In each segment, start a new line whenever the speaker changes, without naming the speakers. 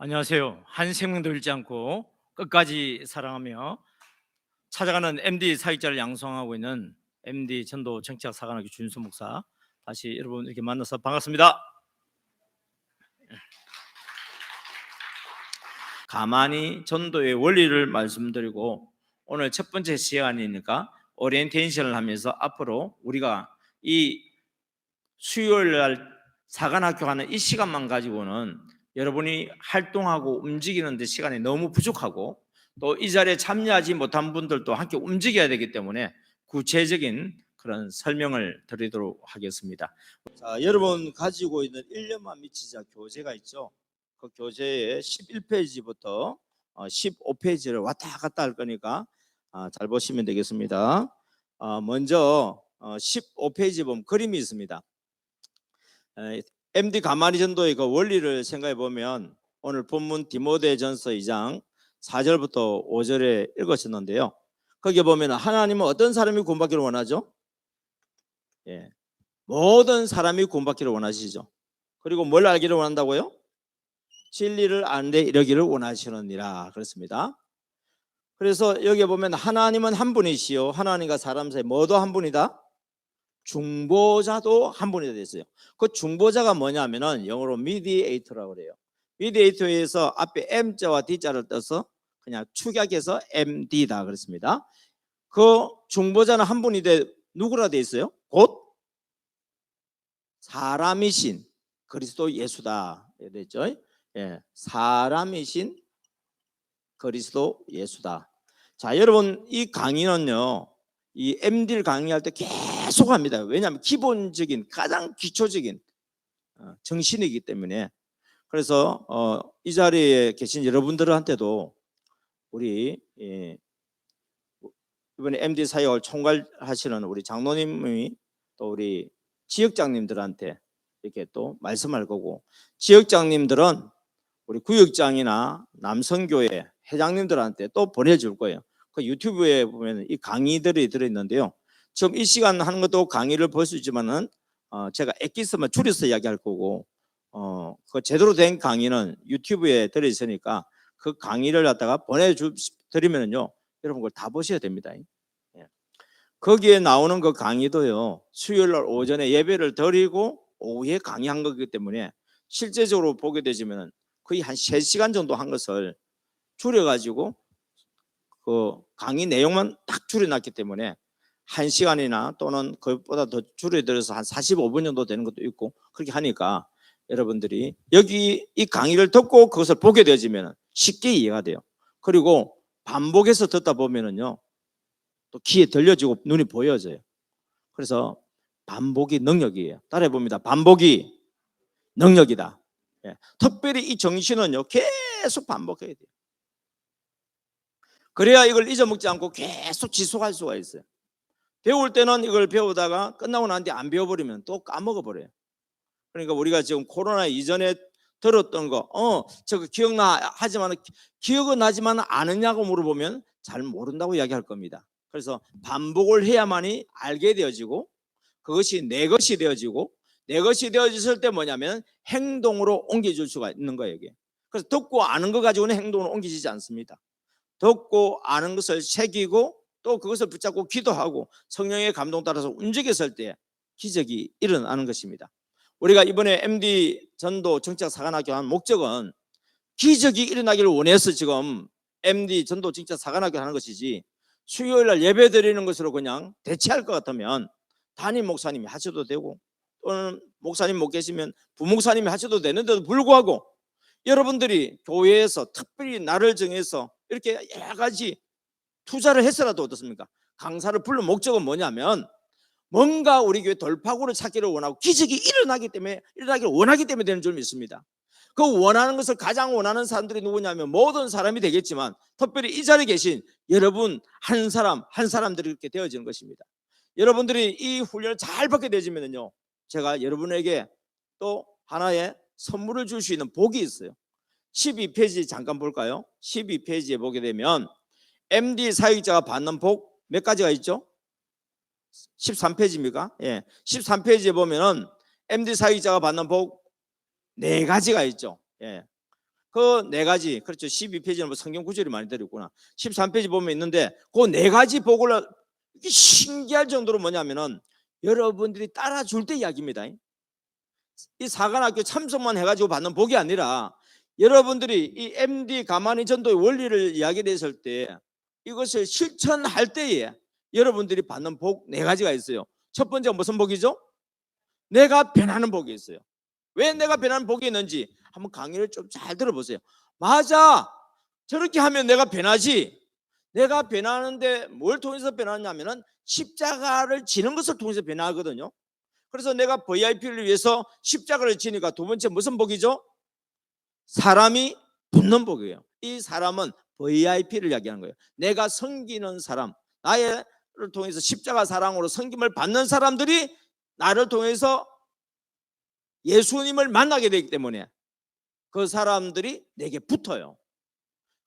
안녕하세요. 한 생명도 잃지 않고 끝까지 사랑하며 찾아가는 MD 사역자를 양성하고 있는 MD 전도 정치학 사관학교 준수 목사, 다시 여러분 이렇게 만나서 반갑습니다. 가만히 전도의 원리를 말씀드리고, 오늘 첫 번째 시간이니까 오리엔테이션을 하면서 앞으로 우리가 이 수요일 날 사관학교 하는 이 시간만 가지고는 여러분이 활동하고 움직이는 데 시간이 너무 부족하고, 또 이 자리에 참여하지 못한 분들도 함께 움직여야 되기 때문에 구체적인 그런 설명을 드리도록 하겠습니다.
자, 여러분 가지고 있는 1년만 미치자 교재가 있죠. 그 교재의 11페이지부터 15페이지를 왔다 갔다 할 거니까 잘 보시면 되겠습니다. 먼저 15페이지 보면 그림이 있습니다. MD 가마니 전도의 그 원리를 생각해 보면, 오늘 본문 디모데전서 2장 4절부터 5절에 읽으셨는데요. 거기에 보면 하나님은 어떤 사람이 구원받기를 원하죠? 모든 사람이 구원받기를 원하시죠. 그리고 뭘 알기를 원한다고요? 진리를 아는 데 이르기를 원하시느니라 그렇습니다. 그래서 여기 보면 하나님은 한 분이시요, 하나님과 사람 사이 뭐도 한 분이다? 중보자도 한 분이 됐어요. 그 중보자가 뭐냐면은 영어로 미디에이터라고 그래요. 미디에이터에서 앞에 M자와 D자를 떠서 그냥 축약해서 MD다 그렇습니다. 그 중보자는 한 분이 누구라 돼 있어요? 곧 사람이신 그리스도 예수다 됐죠. 사람이신 그리스도 예수다. 자, 여러분 이 강의는요, 이 MD를 강의할 때 계속 합니다. 왜냐하면 기본적인 가장 기초적인 정신이기 때문에. 그래서 이 자리에 계신 여러분들한테도 우리 이번에 MD 사역을 총괄하시는 우리 장로님이 또 우리 지역장님들한테 이렇게 또 말씀할 거고, 지역장님들은 우리 구역장이나 남성교회 회장님들한테 또 보내줄 거예요. 그 유튜브에 보면 이 강의들이 들어있는데요. 지금 이 시간 하는 것도 강의를 볼 수 있지만은 제가 엑기스만 줄여서 이야기할 거고, 그 제대로 된 강의는 유튜브에 들어있으니까 그 강의를 갖다가 보내드리면요, 여러분 그걸 다 보셔야 됩니다. 거기에 나오는 그 강의도요, 수요일 날 오전에 예배를 드리고 오후에 강의한 거기 때문에 실제적으로 보게 되시면 거의 한 3시간 정도 한 것을 줄여가지고 그 강의 내용만 딱 줄여놨기 때문에 1시간이나 또는 그것보다 더 줄여들여서 한 45분 정도 되는 것도 있고, 그렇게 하니까 여러분들이 여기 이 강의를 듣고 그것을 보게 되어지면 쉽게 이해가 돼요. 그리고 반복해서 듣다 보면은요, 또 귀에 들려지고 눈이 보여져요. 그래서 반복이 능력이에요. 따라해 봅니다. 반복이 능력이다. 특별히 이 정신은요, 계속 반복해야 돼요. 그래야 이걸 잊어먹지 않고 계속 지속할 수가 있어요. 배울 때는 이걸 배우다가 끝나고 난 뒤에 안 배워버리면 또 까먹어버려요. 그러니까 우리가 지금 코로나 이전에 들었던 거 저거 기억나 하지만 기억은 나지만 아느냐고 물어보면 잘 모른다고 이야기할 겁니다. 그래서 반복을 해야만이 알게 되어지고, 그것이 내 것이 되어지고, 내 것이 되어졌을 때 뭐냐면 행동으로 옮겨줄 수가 있는 거예요. 이게. 그래서 듣고 아는 거 가지고는 행동으로 옮기지지 않습니다. 듣고 아는 것을 새기고 또 그것을 붙잡고 기도하고 성령의 감동 따라서 움직였을 때 기적이 일어나는 것입니다. 우리가 이번에 MD 전도 정치학 사관학교 한 목적은 기적이 일어나기를 원해서 지금 MD 전도 정치학 사관학교 하는 것이지, 수요일날 예배 드리는 것으로 그냥 대체할 것 같으면 담임 목사님이 하셔도 되고, 또는 목사님 못 계시면 부목사님이 하셔도 되는데도 불구하고 여러분들이 교회에서 특별히 날을 정해서 이렇게 여러 가지 투자를 해서라도 어떻습니까? 강사를 부른 목적은 뭐냐면 뭔가 우리 교회 돌파구를 찾기를 원하고 기적이 일어나기를 원하기 때문에 되는 줄 믿습니다. 그 원하는 것을 가장 원하는 사람들이 누구냐면 모든 사람이 되겠지만, 특별히 이 자리에 계신 여러분 한 사람 한 사람들이 이렇게 되어지는 것입니다. 여러분들이 이 훈련을 잘 받게 되지면요, 제가 여러분에게 또 하나의 선물을 줄 수 있는 복이 있어요. 12페이지 잠깐 볼까요? 12페이지에 보게 되면 MD 사역자가 받는 복 몇 가지가 있죠? 13페이지입니까? 13페이지에 보면은 MD 사역자가 받는 복 4가지가 있죠. 그 네 가지, 그렇죠. 12페이지는 뭐 성경 구절이 많이 들어있구나. 13페이지 보면 있는데 그 네 가지 복을, 이게 신기할 정도로 뭐냐면은 여러분들이 따라줄 때 이야기입니다. 이 사관학교 참석만 해가지고 받는 복이 아니라 여러분들이 이 MD 가만히 전도의 원리를 이야기했을 때 이것을 실천할 때에 여러분들이 받는 복 네 가지가 있어요. 첫 번째가 무슨 복이죠? 내가 변하는 복이 있어요. 왜 내가 변하는 복이 있는지 한번 강의를 좀 잘 들어보세요. 맞아, 저렇게 하면 내가 변하지. 내가 변하는데 뭘 통해서 변하냐면은 십자가를 지는 것을 통해서 변하거든요. 그래서 내가 VIP를 위해서 십자가를 지니까 두 번째 무슨 복이죠? 사람이 붙는 복이에요. 이 사람은 VIP를 이야기하는 거예요. 내가 섬기는 사람, 나를 통해서 십자가 사랑으로 섬김을 받는 사람들이 나를 통해서 예수님을 만나게 되기 때문에 그 사람들이 내게 붙어요.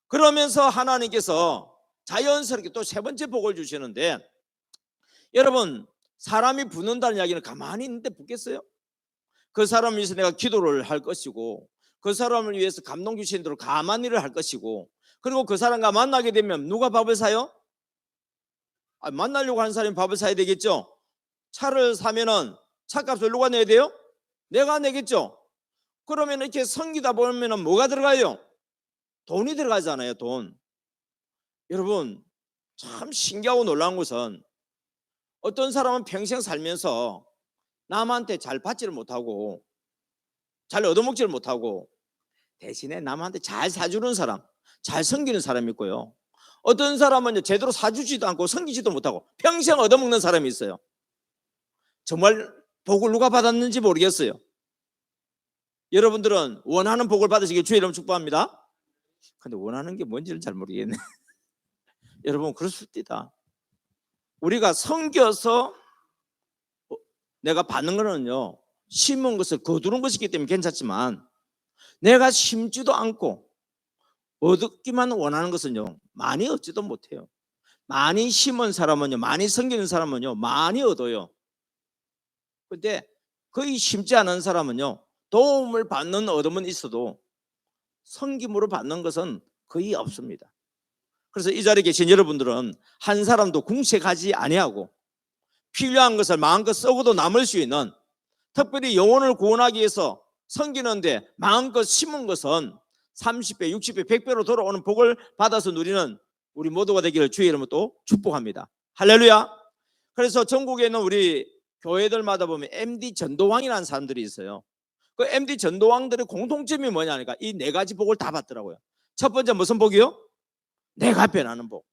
그러면서 하나님께서 자연스럽게 또 세 번째 복을 주시는데, 여러분 사람이 붙는다는 이야기는 가만히 있는데 붙겠어요? 그 사람을 위해서 내가 기도를 할 것이고, 그 사람을 위해서 감동 주신 대로 가만히 일을 할 것이고, 그리고 그 사람과 만나게 되면 누가 밥을 사요? 만나려고 하는 사람이 밥을 사야 되겠죠. 차를 사면은 차값을 누가 내야 돼요? 내가 내겠죠. 그러면 이렇게 섬기다 보면은 뭐가 들어가요? 돈이 들어가잖아요. 돈. 여러분 참 신기하고 놀라운 것은 어떤 사람은 평생 살면서 남한테 잘 받지를 못하고 잘 얻어먹지를 못하고 대신에 남한테 잘 사주는 사람, 잘 섬기는 사람이 있고요. 어떤 사람은 제대로 사주지도 않고 섬기지도 못하고 평생 얻어먹는 사람이 있어요. 정말 복을 누가 받았는지 모르겠어요. 여러분들은 원하는 복을 받으시길 주의 이름 축복합니다. 근데 원하는 게 뭔지는 잘 모르겠네. 여러분 그럴 수 있다. 우리가 섬겨서 내가 받는 거는요, 심은 것을 거두는 것이기 때문에 괜찮지만 내가 심지도 않고 얻기만 원하는 것은요 많이 얻지도 못해요. 많이 심은 사람은요, 많이 섬기는 사람은요 많이 얻어요. 근데 거의 심지 않은 사람은요 도움을 받는 얻음은 있어도 섬김으로 받는 것은 거의 없습니다. 그래서 이 자리에 계신 여러분들은 한 사람도 궁색하지 아니하고 필요한 것을 마음껏 썩어도 남을 수 있는, 특별히 영혼을 구원하기 위해서 섬기는데 마음껏 심은 것은 30배, 60배, 100배로 돌아오는 복을 받아서 누리는 우리 모두가 되기를 주의 이름으로 또 축복합니다. 할렐루야. 그래서 전국에 있는 우리 교회들마다 보면 MD 전도왕이라는 사람들이 있어요. 그 MD 전도왕들의 공통점이 뭐냐니까 이 네 가지 복을 다 받더라고요. 첫 번째 무슨 복이요? 내가 변하는 복.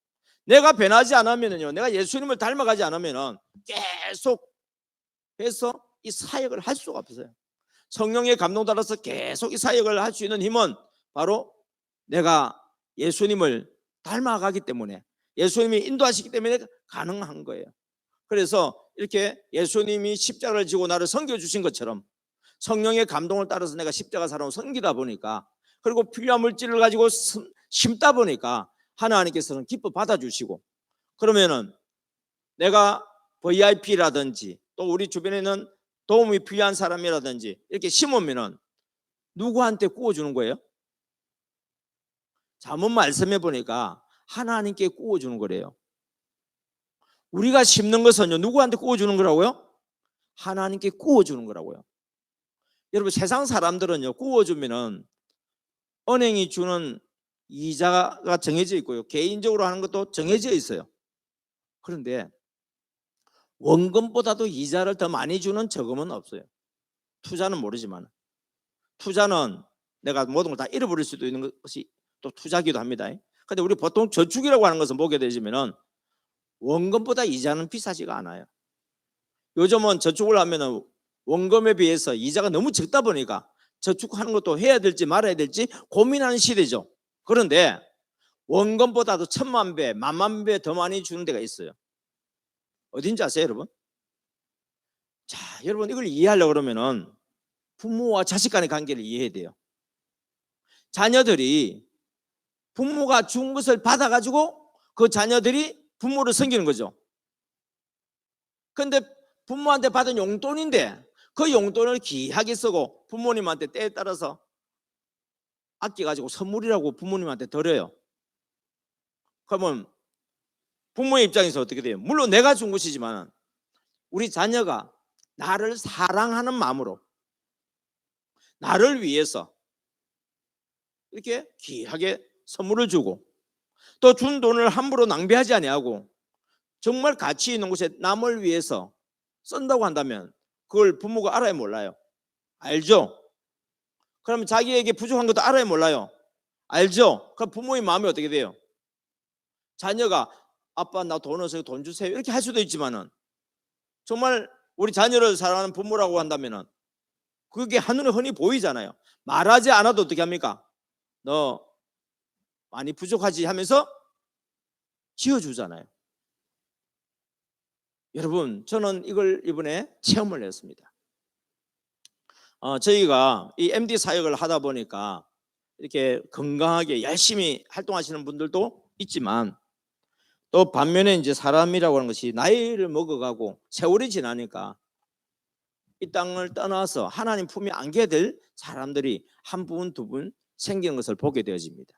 내가 변하지 않으면요, 내가 예수님을 닮아가지 않으면은 계속 해서 이 사역을 할 수가 없어요. 성령의 감동 따라서 계속 이 사역을 할 수 있는 힘은 바로 내가 예수님을 닮아가기 때문에, 예수님이 인도하시기 때문에 가능한 거예요. 그래서 이렇게 예수님이 십자가를 지고 나를 섬겨주신 것처럼 성령의 감동을 따라서 내가 십자가 사람을 섬기다 보니까, 그리고 필요한 물질을 가지고 심다 보니까 하나님께서는 기뻐 받아주시고, 그러면은 내가 VIP라든지 또 우리 주변에는 도움이 필요한 사람이라든지 이렇게 심으면은 누구한테 구워주는 거예요? 잠언 말씀해 보니까 하나님께 구워주는 거래요. 우리가 심는 것은요 누구한테 구워주는 거라고요? 하나님께 구워주는 거라고요. 여러분 세상 사람들은요 구워주면은 은행이 주는 이자가 정해져 있고요, 개인적으로 하는 것도 정해져 있어요. 그런데 원금보다도 이자를 더 많이 주는 저금은 없어요. 투자는 모르지만, 투자는 내가 모든 걸 다 잃어버릴 수도 있는 것이 또 투자기도 합니다. 근데 우리 보통 저축이라고 하는 것은 보게 되시면은 원금보다 이자는 비싸지가 않아요. 요즘은 저축을 하면은 원금에 비해서 이자가 너무 적다 보니까 저축하는 것도 해야 될지 말아야 될지 고민하는 시대죠. 그런데 원금보다도 10,000배, 10,000배 더 많이 주는 데가 있어요. 어딘지 아세요, 여러분? 자, 여러분 이걸 이해하려고 그러면은 부모와 자식 간의 관계를 이해해야 돼요. 자녀들이 부모가 준 것을 받아가지고 그 자녀들이 부모를 섬기는 거죠. 근데 부모한테 받은 용돈인데 그 용돈을 귀하게 쓰고 부모님한테 때에 따라서 아껴가지고 선물이라고 부모님한테 드려요. 그러면 부모의 입장에서 어떻게 돼요? 물론 내가 준 것이지만 우리 자녀가 나를 사랑하는 마음으로 나를 위해서 이렇게 귀하게 선물을 주고 또 준 돈을 함부로 낭비하지 아니하고 정말 가치 있는 곳에 남을 위해서 쓴다고 한다면 그걸 부모가 알아야 몰라요? 알죠? 그러면 자기에게 부족한 것도 알아야 몰라요? 알죠? 그럼 부모의 마음이 어떻게 돼요? 자녀가 아빠 나 돈 없어요 돈 주세요 이렇게 할 수도 있지만은 정말 우리 자녀를 사랑하는 부모라고 한다면은 그게 한눈에 흔히 보이잖아요. 말하지 않아도 어떻게 합니까? 너 많이 부족하지 하면서 지어주잖아요. 여러분 저는 이걸 이번에 체험을 했습니다. 저희가 이 MD 사역을 하다 보니까 이렇게 건강하게 열심히 활동하시는 분들도 있지만 또 반면에 이제 사람이라고 하는 것이 나이를 먹어가고 세월이 지나니까 이 땅을 떠나서 하나님 품에 안게 될 사람들이 한 분, 두 분 생기는 것을 보게 되어집니다.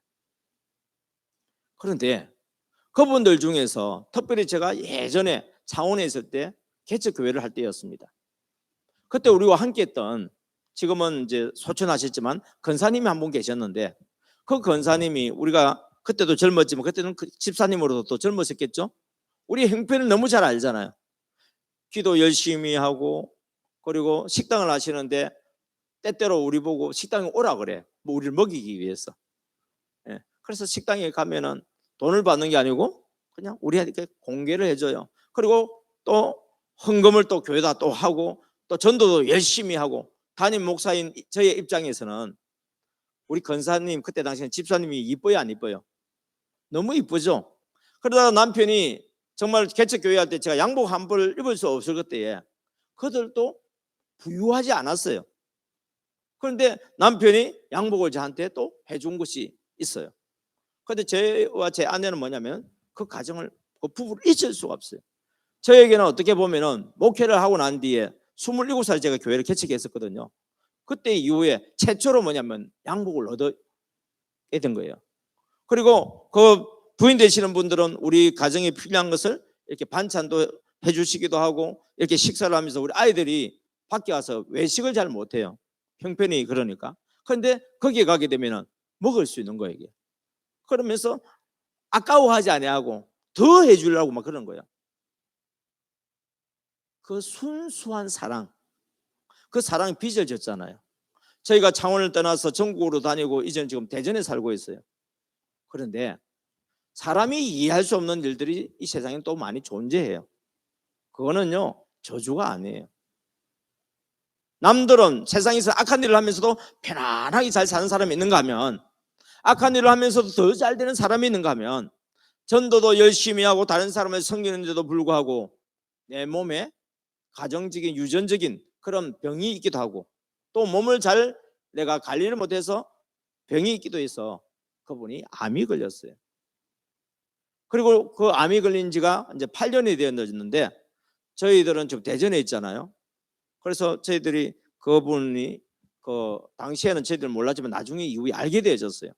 그런데 그분들 중에서 특별히 제가 예전에 창원에 있을 때 개척교회를 할 때였습니다. 그때 우리와 함께 했던 지금은 이제 소천하셨지만 권사님이 한 분 계셨는데 그 권사님이 우리가 그때도 젊었지만 그때는 그 집사님으로도 또 젊으셨겠죠. 우리 형편을 너무 잘 알잖아요. 기도 열심히 하고 그리고 식당을 하시는데 때때로 우리 보고 식당에 오라 그래. 뭐 우리를 먹이기 위해서. 예. 그래서 식당에 가면은 돈을 받는 게 아니고 그냥 우리한테 공개를 해줘요. 그리고 또 헌금을 또 교회다 또 하고 또 전도도 열심히 하고 담임 목사인 저의 입장에서는 우리 권사님 그때 당시에 집사님이 이뻐요 안 이뻐요? 너무 이쁘죠. 그러다가 남편이 정말 개척교회 할 때 제가 양복 한 벌 입을 수 없을 그때에 그들도 부유하지 않았어요. 그런데 남편이 양복을 저한테 또 해준 것이 있어요. 그런데 저와 제 아내는 뭐냐면 그 가정을 그 부부를 잊을 수가 없어요. 저에게는 어떻게 보면은 목회를 하고 난 뒤에 27살 제가 교회를 개척했었거든요. 그때 이후에 최초로 뭐냐면 양복을 얻게 된 거예요. 그리고 그 부인 되시는 분들은 우리 가정에 필요한 것을 이렇게 반찬도 해주시기도 하고 이렇게 식사를 하면서 우리 아이들이 밖에 와서 외식을 잘 못해요. 형편이 그러니까. 그런데 거기에 가게 되면 먹을 수 있는 거예요. 이게. 그러면서 아까워하지 아니하고 더 해주려고 막 그런 거예요. 그 순수한 사랑, 그 사랑이 빚을 졌잖아요. 저희가 창원을 떠나서 전국으로 다니고 이제는 지금 대전에 살고 있어요. 그런데 사람이 이해할 수 없는 일들이 이 세상에 또 많이 존재해요. 그거는요 저주가 아니에요. 남들은 세상에서 악한 일을 하면서도 편안하게 잘 사는 사람이 있는가 하면 악한 일을 하면서도 더 잘 되는 사람이 있는가 하면 전도도 열심히 하고 다른 사람을 섬기는데도 불구하고 내 몸에 가정적인 유전적인 그런 병이 있기도 하고 또 몸을 잘 내가 관리를 못해서 병이 있기도 해서 그분이 암이 걸렸어요. 그리고 그 암이 걸린 지가 이제 8년이 되었는데 저희들은 지금 대전에 있잖아요. 그래서 저희들이 그분이 그 당시에는 저희들은 몰랐지만 나중에 이후에 알게 되어졌어요.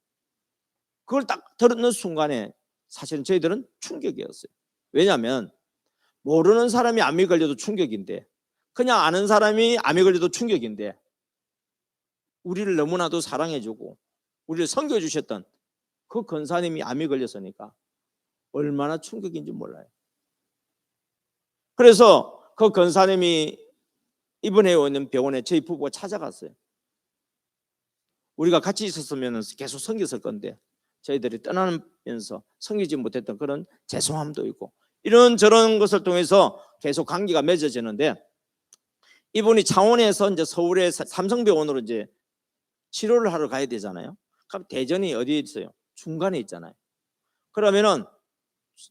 그걸 딱 들었는 순간에 사실은 저희들은 충격이었어요. 왜냐하면 모르는 사람이 암이 걸려도 충격인데 그냥 아는 사람이 암이 걸려도 충격인데 우리를 너무나도 사랑해주고 우리를 섬겨주셨던 그 권사님이 암이 걸렸으니까 얼마나 충격인지 몰라요. 그래서 그 권사님이 입원해 있는 병원에 저희 부부가 찾아갔어요. 우리가 같이 있었으면 계속 섬겼을 건데 저희들이 떠나면서 섬기지 못했던 그런 죄송함도 있고 이런저런 것을 통해서 계속 관계가 맺어지는데 이분이 창원에서 이제 서울의 삼성병원으로 이제 치료를 하러 가야 되잖아요. 그럼 대전이 어디에 있어요? 중간에 있잖아요. 그러면은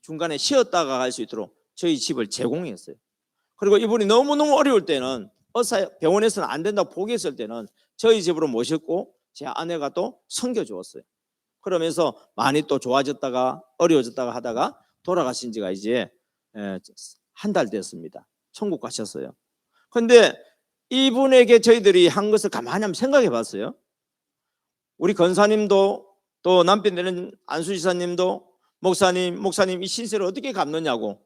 중간에 쉬었다가 갈 수 있도록 저희 집을 제공했어요. 그리고 이분이 너무너무 어려울 때는 병원에서는 안 된다고 포기했을 때는 저희 집으로 모셨고 제 아내가 또 섬겨주었어요. 그러면서 많이 또 좋아졌다가 어려워졌다가 하다가 돌아가신 지가 이제 한 달 됐습니다. 천국 가셨어요. 그런데 이분에게 저희들이 한 것을 가만히 한번 생각해 봤어요. 우리 권사님도 또 남편 되는 안수지사님도 목사님 이 신세를 어떻게 갚느냐고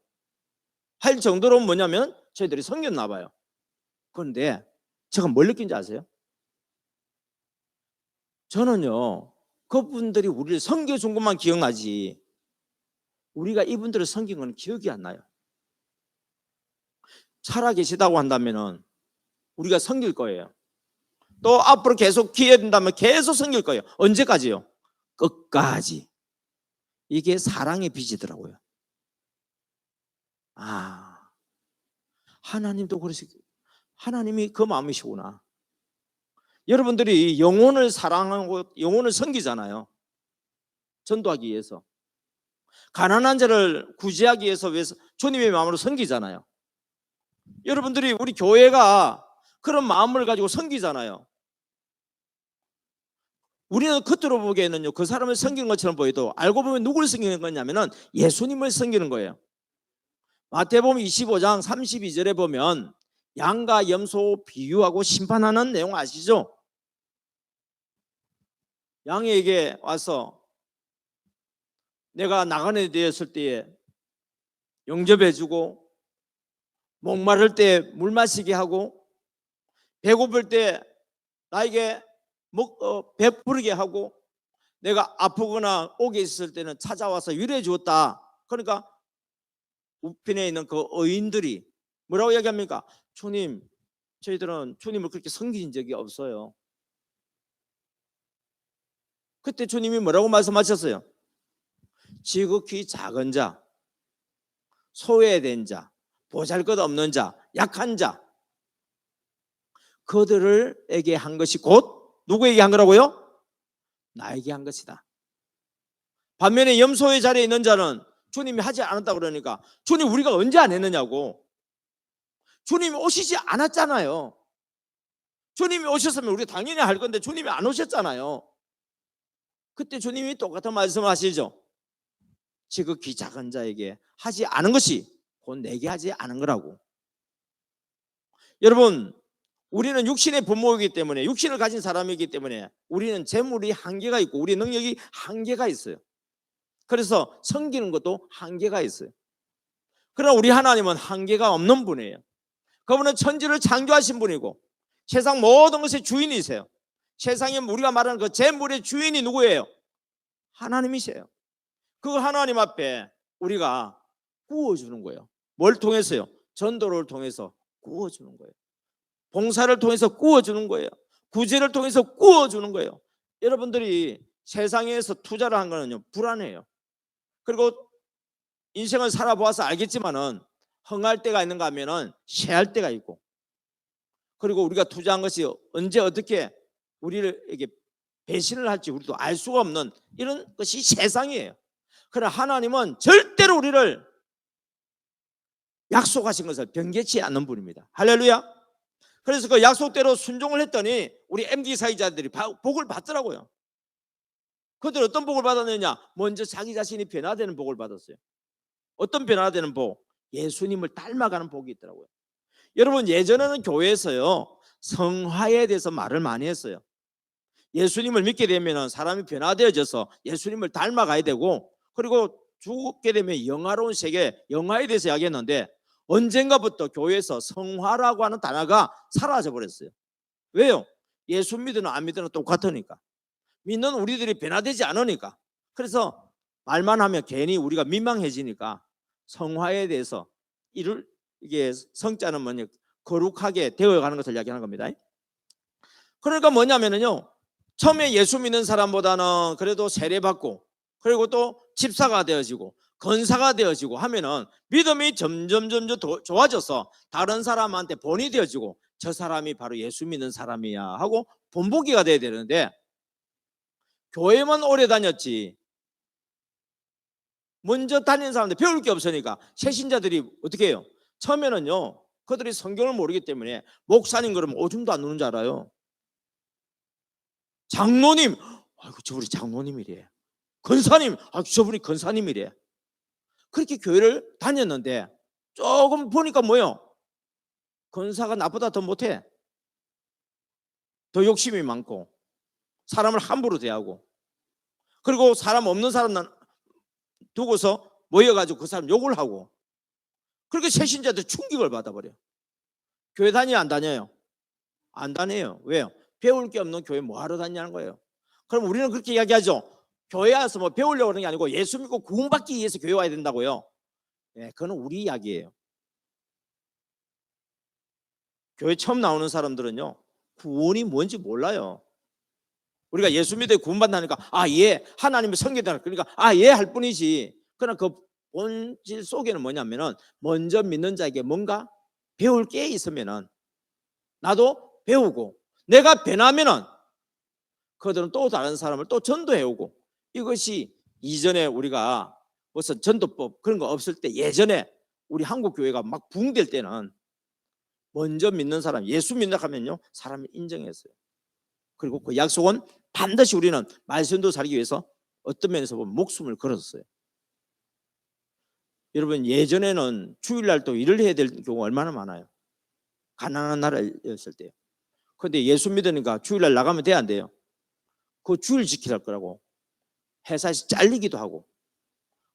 할 정도로 뭐냐면 저희들이 섬겼나 봐요. 그런데 제가 뭘 느낀지 아세요? 저는요, 그분들이 우리를 섬겨준 것만 기억나지 우리가 이분들을 섬긴 건 기억이 안 나요. 살아계시다고 한다면은 우리가 섬길 거예요. 또 앞으로 계속 기회 된다면 계속 섬길 거예요. 언제까지요? 끝까지. 이게 사랑의 빚이더라고요. 아, 하나님도 그러시, 하나님이 그 마음이시구나. 여러분들이 영혼을 사랑하고 영혼을 섬기잖아요. 전도하기 위해서. 가난한 자를 구제하기 위해서 주님의 마음으로 섬기잖아요. 여러분들이 우리 교회가 그런 마음을 가지고 섬기잖아요. 우리는 겉으로 보기에는요, 그 사람을 섬기는 것처럼 보여도 알고 보면 누구를 섬기는 거냐면은 예수님을 섬기는 거예요. 마태복음 25장 32절에 보면 양과 염소 비유하고 심판하는 내용 아시죠? 양에게 와서 내가 나그네 되었을 때에 영접해주고 목마를 때 물 마시게 하고 배고플 때 나에게 배부르게 하고 내가 아프거나 옥에 있을 때는 찾아와서 위로해 주었다. 그러니까 우편에 있는 그 의인들이 뭐라고 얘기합니까? 주님, 저희들은 주님을 그렇게 섬긴 적이 없어요. 그때 주님이 뭐라고 말씀하셨어요? 지극히 작은 자, 소외된 자, 보잘것없는 자, 약한 자, 그들에게 한 것이 곧 누구에게 한 거라고요? 나에게 한 것이다. 반면에 염소의 자리에 있는 자는 주님이 하지 않았다 그러니까 주님 우리가 언제 안 했느냐고. 주님이 오시지 않았잖아요. 주님이 오셨으면 우리가 당연히 할 건데 주님이 안 오셨잖아요. 그때 주님이 똑같은 말씀을 하시죠. 지극히 작은 자에게 하지 않은 것이 곧 내게 하지 않은 거라고. 여러분, 우리는 육신의 부모이기 때문에 육신을 가진 사람이기 때문에 우리는 재물이 한계가 있고 우리 능력이 한계가 있어요. 그래서 섬기는 것도 한계가 있어요. 그러나 우리 하나님은 한계가 없는 분이에요. 그분은 천지를 창조하신 분이고 세상 모든 것의 주인이세요. 세상에 우리가 말하는 그 재물의 주인이 누구예요? 하나님이세요. 그 하나님 앞에 우리가 구워주는 거예요. 뭘 통해서요? 전도를 통해서 구워주는 거예요. 봉사를 통해서 구워주는 거예요. 구제를 통해서 구워주는 거예요. 여러분들이 세상에서 투자를 한 거는요, 불안해요. 그리고 인생을 살아보아서 알겠지만은 흥할 때가 있는가 하면은 쇠할 때가 있고, 그리고 우리가 투자한 것이 언제 어떻게 우리에게 배신을 할지 우리도 알 수가 없는 이런 것이 세상이에요. 그러나 하나님은 절대로 우리를 약속하신 것을 변개치 않는 분입니다. 할렐루야. 그래서 그 약속대로 순종을 했더니 우리 MD 사역자들이 복을 받더라고요. 그들 어떤 복을 받았느냐? 먼저 자기 자신이 변화되는 복을 받았어요. 어떤 변화되는 복? 예수님을 닮아가는 복이 있더라고요. 여러분, 예전에는 교회에서요 성화에 대해서 말을 많이 했어요. 예수님을 믿게 되면 사람이 변화되어져서 예수님을 닮아가야 되고, 그리고 죽게 되면 영화로운 세계, 영화에 대해서 이야기했는데 언젠가부터 교회에서 성화라고 하는 단어가 사라져 버렸어요. 왜요? 예수 믿으나 안 믿으나 똑같으니까. 믿는 우리들이 변화되지 않으니까. 그래서 말만 하면 괜히 우리가 민망해지니까 성화에 대해서 이게 성자는 뭐냐, 거룩하게 되어가는 것을 이야기하는 겁니다. 그러니까 뭐냐면요, 처음에 예수 믿는 사람보다는 그래도 세례받고 그리고 또 집사가 되어지고 건사가 되어지고 하면은 믿음이 점점 더 좋아져서 다른 사람한테 본이 되어지고 저 사람이 바로 예수 믿는 사람이야 하고 본보기가 돼야 되는데, 교회만 오래 다녔지 먼저 다니는 사람들 배울 게 없으니까 새신자들이 어떻게 해요? 처음에는요 그들이 성경을 모르기 때문에 목사님 그러면 오줌도 안 누는 줄 알아요. 장로님, 아이고 저분이 장로님이래. 건사님, 아 저분이 건사님이래. 그렇게 교회를 다녔는데 조금 보니까 뭐요? 건사가 나보다 더 못해. 더 욕심이 많고 사람을 함부로 대하고, 그리고 사람 없는 사람 두고서 모여가지고 그 사람 욕을 하고, 그렇게 새신자들 충격을 받아버려요. 교회 다녀요, 안 다녀요? 안 다녀요. 왜요? 배울 게 없는 교회 뭐하러 다니냐는 거예요. 그럼 우리는 그렇게 이야기하죠. 교회 와서 뭐 배우려고 하는 게 아니고 예수 믿고 구원받기 위해서 교회 와야 된다고요. 네, 그건 우리 이야기예요. 교회 처음 나오는 사람들은요, 구원이 뭔지 몰라요. 우리가 예수 믿어 구원받는다니까 예, 하나님의 성계다, 그러니까 예 할 뿐이지. 그러나 그 본질 속에는 뭐냐면은 먼저 믿는 자에게 뭔가 배울 게 있으면은 나도 배우고, 내가 변하면은 그들은 또 다른 사람을 또 전도해 오고, 이것이 이전에 우리가 무슨 전도법 그런 거 없을 때, 예전에 우리 한국 교회가 막 붕될 때는 먼저 믿는 사람, 예수 믿는다 하면요 사람이 인정했어요. 그리고 그 약속은 반드시 우리는 말씀도 살기 위해서 어떤 면에서 보면 목숨을 걸었어요. 여러분, 예전에는 주일날도 일을 해야 될 경우가 얼마나 많아요. 가난한 나라였을 때요. 그런데 예수 믿으니까 주일날 나가면 돼, 안 돼요? 그 주일 지키랄 거라고 회사에서 잘리기도 하고,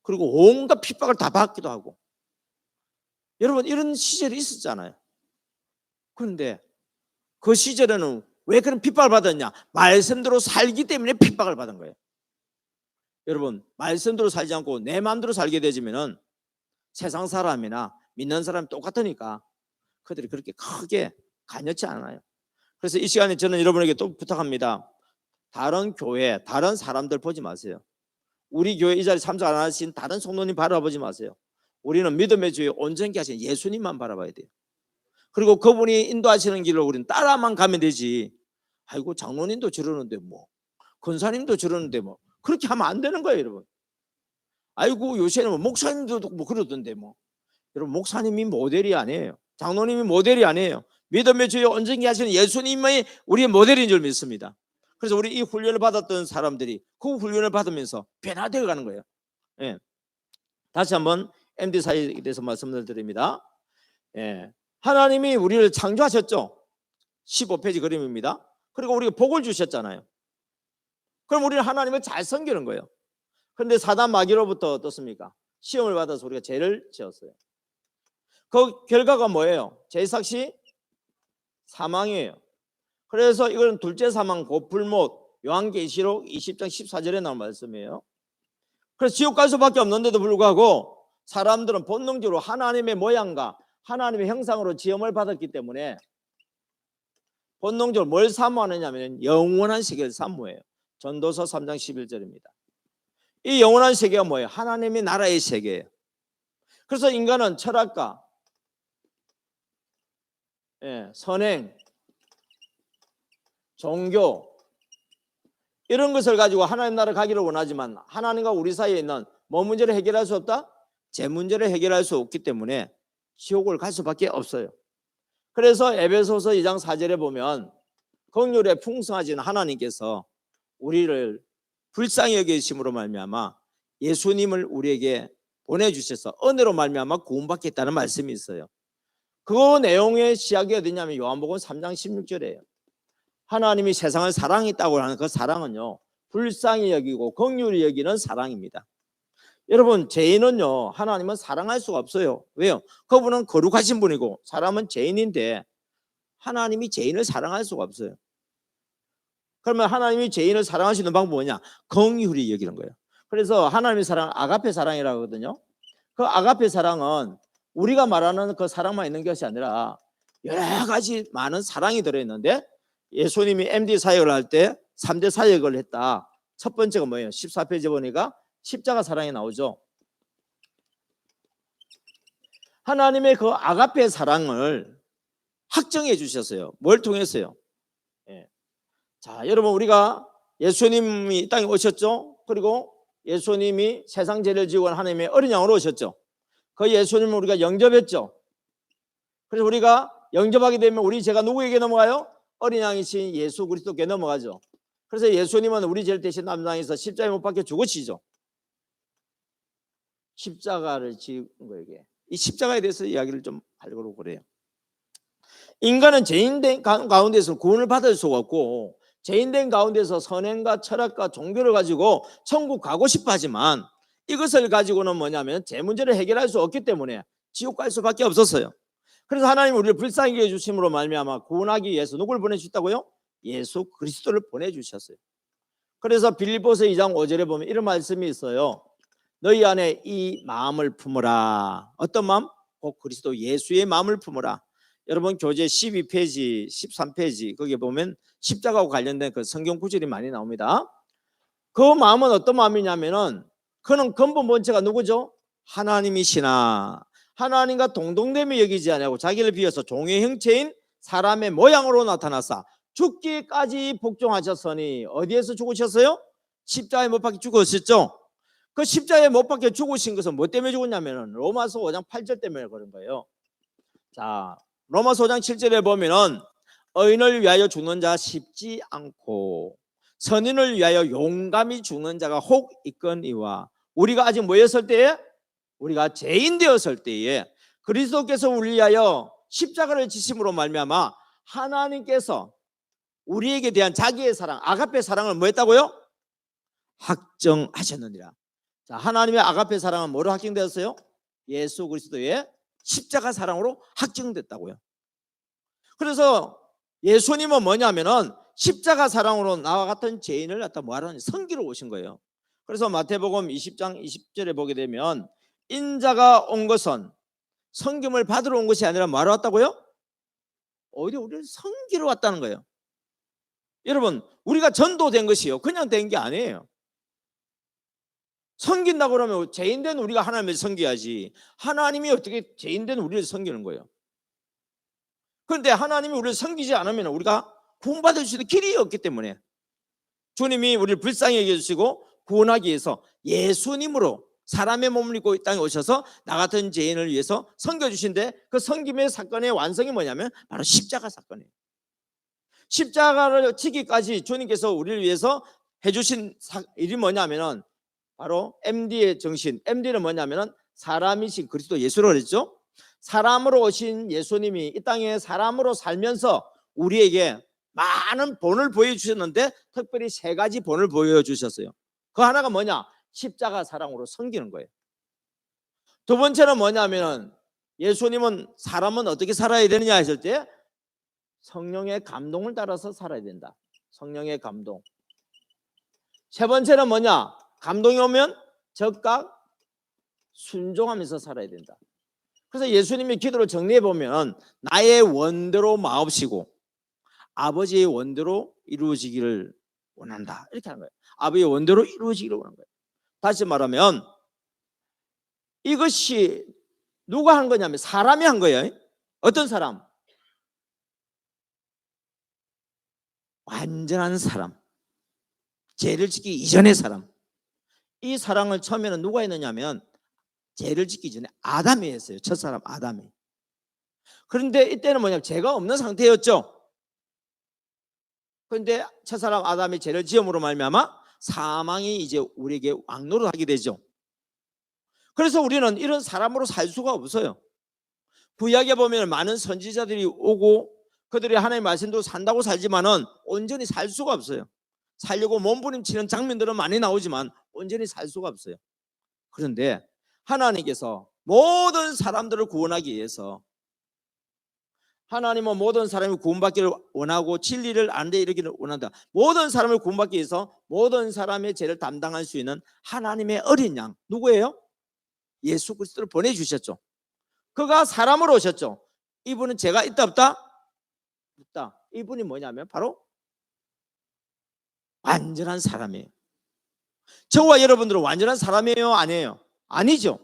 그리고 온갖 핍박을 다 받기도 하고. 여러분, 이런 시절이 있었잖아요. 그런데 그 시절에는 왜 그런 핍박을 받았냐? 말씀대로 살기 때문에 핍박을 받은 거예요. 여러분, 말씀대로 살지 않고 내 마음대로 살게 되지면은 세상 사람이나 믿는 사람이 똑같으니까 그들이 그렇게 크게 가냘지 않아요. 그래서 이 시간에 저는 여러분에게 또 부탁합니다. 다른 교회, 다른 사람들 보지 마세요. 우리 교회 이 자리에 참석 안 하신 다른 성도님 바라보지 마세요. 우리는 믿음의 주에 온전케 하신 예수님만 바라봐야 돼요. 그리고 그분이 인도하시는 길을 우리는 따라만 가면 되지. 아이고, 장로님도 저러는데 뭐, 권사님도 저러는데 뭐, 그렇게 하면 안 되는 거예요, 여러분. 아이고, 요새는 뭐 목사님도 뭐 그러던데 뭐. 여러분, 목사님이 모델이 아니에요. 장로님이 모델이 아니에요. 믿음의 주에 온전히 하시는 예수님이 우리의 모델인 줄 믿습니다. 그래서 우리 이 훈련을 받았던 사람들이 그 훈련을 받으면서 변화되어 가는 거예요. 예. 다시 한번 MD 사역에 대해서 말씀을 드립니다. 예. 하나님이 우리를 창조하셨죠. 15페이지 그림입니다. 그리고 우리가 복을 주셨잖아요. 그럼 우리는 하나님을 잘 섬기는 거예요. 그런데 사단 마귀로부터 어떻습니까? 시험을 받아서 우리가 죄를 지었어요. 그 결과가 뭐예요? 죄삭시 사망이에요. 그래서 이거는 둘째 사망 고풀못, 요한계시록 20장 14절에 나온 말씀이에요. 그래서 지옥 갈 수밖에 없는데도 불구하고 사람들은 본능적으로 하나님의 모양과 하나님의 형상으로 지음을 받았기 때문에 본능적으로 뭘 사모하느냐면 영원한 세계를 사모해요. 전도서 3장 11절입니다. 이 영원한 세계가 뭐예요? 하나님의 나라의 세계예요. 그래서 인간은 철학과 선행, 종교 이런 것을 가지고 하나님 나라 가기를 원하지만 하나님과 우리 사이에 있는 뭐 문제를 해결할 수 없다? 제 문제를 해결할 수 없기 때문에 지옥을 갈 수밖에 없어요. 그래서 에베소서 2장 4절에 보면 긍휼에 풍성하신 하나님께서 우리를 불쌍히 여기심으로 말미암아 예수님을 우리에게 보내주셔서 은혜로 말미암아 구원받겠다는 말씀이 있어요. 그 내용의 시작이 어디냐면 요한복음 3장 16절이에요. 하나님이 세상을 사랑했다고 하는 그 사랑은요, 불쌍히 여기고 긍휼히 여기는 사랑입니다. 여러분, 죄인은요 하나님은 사랑할 수가 없어요. 왜요? 그분은 거룩하신 분이고 사람은 죄인인데 하나님이 죄인을 사랑할 수가 없어요. 그러면 하나님이 죄인을 사랑하시는 방법은 뭐냐? 긍휼히 여기는 거예요. 그래서 하나님의 사랑은 아가페 사랑이라고 하거든요. 그 아가페 사랑은 우리가 말하는 그 사랑만 있는 것이 아니라 여러 가지 많은 사랑이 들어있는데, 예수님이 MD 사역을 할 때 3대 사역을 했다. 첫 번째가 뭐예요? 14페이지 보니까 십자가 사랑이 나오죠. 하나님의 그 아가페 사랑을 확정해 주셨어요. 뭘 통해서요? 자, 여러분, 우리가 예수님이 이 땅에 오셨죠. 그리고 예수님이 세상 죄를 지고 하나님의 어린 양으로 오셨죠. 그 예수님을 우리가 영접했죠. 그래서 우리가 영접하게 되면 우리 죄가 누구에게 넘어가요? 어린 양이신 예수 그리스도께 넘어가죠. 그래서 예수님은 우리 죄를 대신 담당해서 십자가에 못 박혀 죽으시죠. 십자가를 지은 거에게 이 십자가에 대해서 이야기를 좀 하려고 그래요. 인간은 죄인 가운데서 구원을 받을 수가 없고 죄인된 가운데서 선행과 철학과 종교를 가지고 천국 가고 싶어 하지만 이것을 가지고는 뭐냐면 제 문제를 해결할 수 없기 때문에 지옥 갈 수밖에 없었어요. 그래서 하나님 우리를 불쌍히 여주심으로 말미암아 구원하기 위해서 누굴 보내주셨다고요? 예수 그리스도를 보내주셨어요. 그래서 빌립보서 2장 5절에 보면 이런 말씀이 있어요. 너희 안에 이 마음을 품으라. 어떤 마음? 곧 그리스도 예수의 마음을 품으라. 여러분 교재 12페이지 13페이지 거기에 보면 십자가와 관련된 그 성경 구절이 많이 나옵니다. 그 마음은 어떤 마음이냐면은 그는 근본 본체가 누구죠? 하나님이시나 하나님과 동등됨이 여기지 아니하고 자기를 비워서 종의 형체인 사람의 모양으로 나타나사 죽기까지 복종하셨으니 어디에서 죽으셨어요? 십자가에 못 박혀 죽으셨죠? 그 십자가에 못 박혀 죽으신 것은 뭐 때문에 죽었냐면은 로마서 5장 8절 때문에 그런 거예요. 자, 로마서 5장 7절에 보면은 의인을 위하여 죽는 자 쉽지 않고 선인을 위하여 용감히 죽는 자가 혹 있거니와 우리가 아직 뭐였을 때에? 우리가 죄인 되었을 때에 그리스도께서 우리 위하여 십자가를 지심으로 말미암아 하나님께서 우리에게 대한 자기의 사랑 아가페 사랑을 뭐 했다고요? 확정하셨느니라. 자, 하나님의 아가페 사랑은 뭐로 확정되었어요? 예수 그리스도의 십자가 사랑으로 확정됐다고요. 그래서 예수님은 뭐냐면은 십자가 사랑으로 나와 같은 죄인을 갖다 뭐하러 섬기러 오신 거예요. 그래서 마태복음 20장 20절에 보게 되면 인자가 온 것은 섬김을 받으러 온 것이 아니라 뭐하러 왔다고요? 어디 우리를 섬기러 왔다는 거예요. 여러분 우리가 전도된 것이요 그냥 된 게 아니에요. 섬긴다고 그러면 죄인된 우리가 하나님을 섬겨야지 하나님이 어떻게 죄인된 우리를 섬기는 거예요. 그런데 하나님이 우리를 섬기지 않으면 우리가 구원받을 수 있는 길이 없기 때문에 주님이 우리를 불쌍히 여겨주시고 구원하기 위해서 예수님으로 사람의 몸을 입고 이 땅에 오셔서 나 같은 죄인을 위해서 섬겨주신데 그 섬김의 사건의 완성이 뭐냐면 바로 십자가 사건이에요. 십자가를 치기까지 주님께서 우리를 위해서 해주신 일이 뭐냐면은 바로 MD의 정신, MD는 뭐냐면은 사람이신 그리스도 예수로 그랬죠. 사람으로 오신 예수님이 이 땅에 사람으로 살면서 우리에게 많은 본을 보여주셨는데 특별히 세 가지 본을 보여주셨어요. 그 하나가 뭐냐? 십자가 사랑으로 섬기는 거예요. 두 번째는 뭐냐면은 예수님은 사람은 어떻게 살아야 되느냐 했을 때 성령의 감동을 따라서 살아야 된다. 성령의 감동. 세 번째는 뭐냐? 감동이 오면 적각 순종하면서 살아야 된다. 그래서 예수님의 기도를 정리해 보면 나의 원대로 마옵시고 아버지의 원대로 이루어지기를 원한다. 이렇게 하는 거예요. 아버지의 원대로 이루어지기를 원하는 거예요. 다시 말하면 이것이 누가 한 거냐면 사람이 한 거예요. 어떤 사람? 완전한 사람. 죄를 짓기 이전의 사람. 이 사랑을 처음에는 누가 했느냐면 죄를 짓기 전에 아담이 했어요. 첫사람 아담이. 그런데 이때는 뭐냐면 죄가 없는 상태였죠. 그런데 첫사람 아담이 죄를 지음으로 말미암아 사망이 이제 우리에게 왕노릇하게 되죠. 그래서 우리는 이런 사람으로 살 수가 없어요. 구약에 보면 많은 선지자들이 오고 그들이 하나님의 말씀대로 산다고 살지만은 온전히 살 수가 없어요. 살려고 몸부림치는 장면들은 많이 나오지만 온전히 살 수가 없어요. 그런데 하나님께서 모든 사람들을 구원하기 위해서 하나님은 모든 사람이 구원받기를 원하고 진리를 아는 데 이르기를 원한다. 모든 사람을 구원받기 위해서 모든 사람의 죄를 담당할 수 있는 하나님의 어린 양 누구예요? 예수 그리스도를 보내주셨죠. 그가 사람으로 오셨죠. 이분은 죄가 있다 없다? 없다. 이분이 뭐냐면 바로 완전한 사람이에요. 저와 여러분들은 완전한 사람이에요? 아니에요? 아니죠.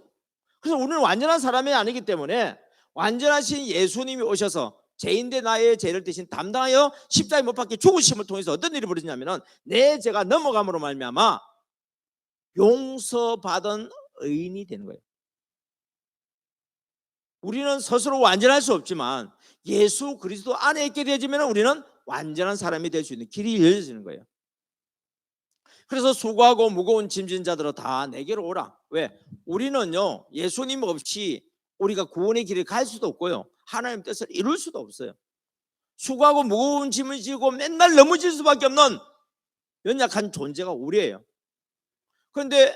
그래서 우리는 완전한 사람이 아니기 때문에 완전하신 예수님이 오셔서 죄인대 나의 죄를 대신 담당하여 십자가에 못 박혀 죽으심을 통해서 어떤 일이 벌어지냐면 내 죄가 넘어감으로 말미암아 용서받은 의인이 되는 거예요. 우리는 스스로 완전할 수 없지만 예수 그리스도 안에 있게 되어지면 우리는 완전한 사람이 될 수 있는 길이 열려지는 거예요. 그래서 수고하고 무거운 짐진 자들아 다 내게로 오라. 왜? 우리는요 예수님 없이 우리가 구원의 길을 갈 수도 없고요 하나님 뜻을 이룰 수도 없어요. 수고하고 무거운 짐을 지고 맨날 넘어질 수밖에 없는 연약한 존재가 우리예요. 그런데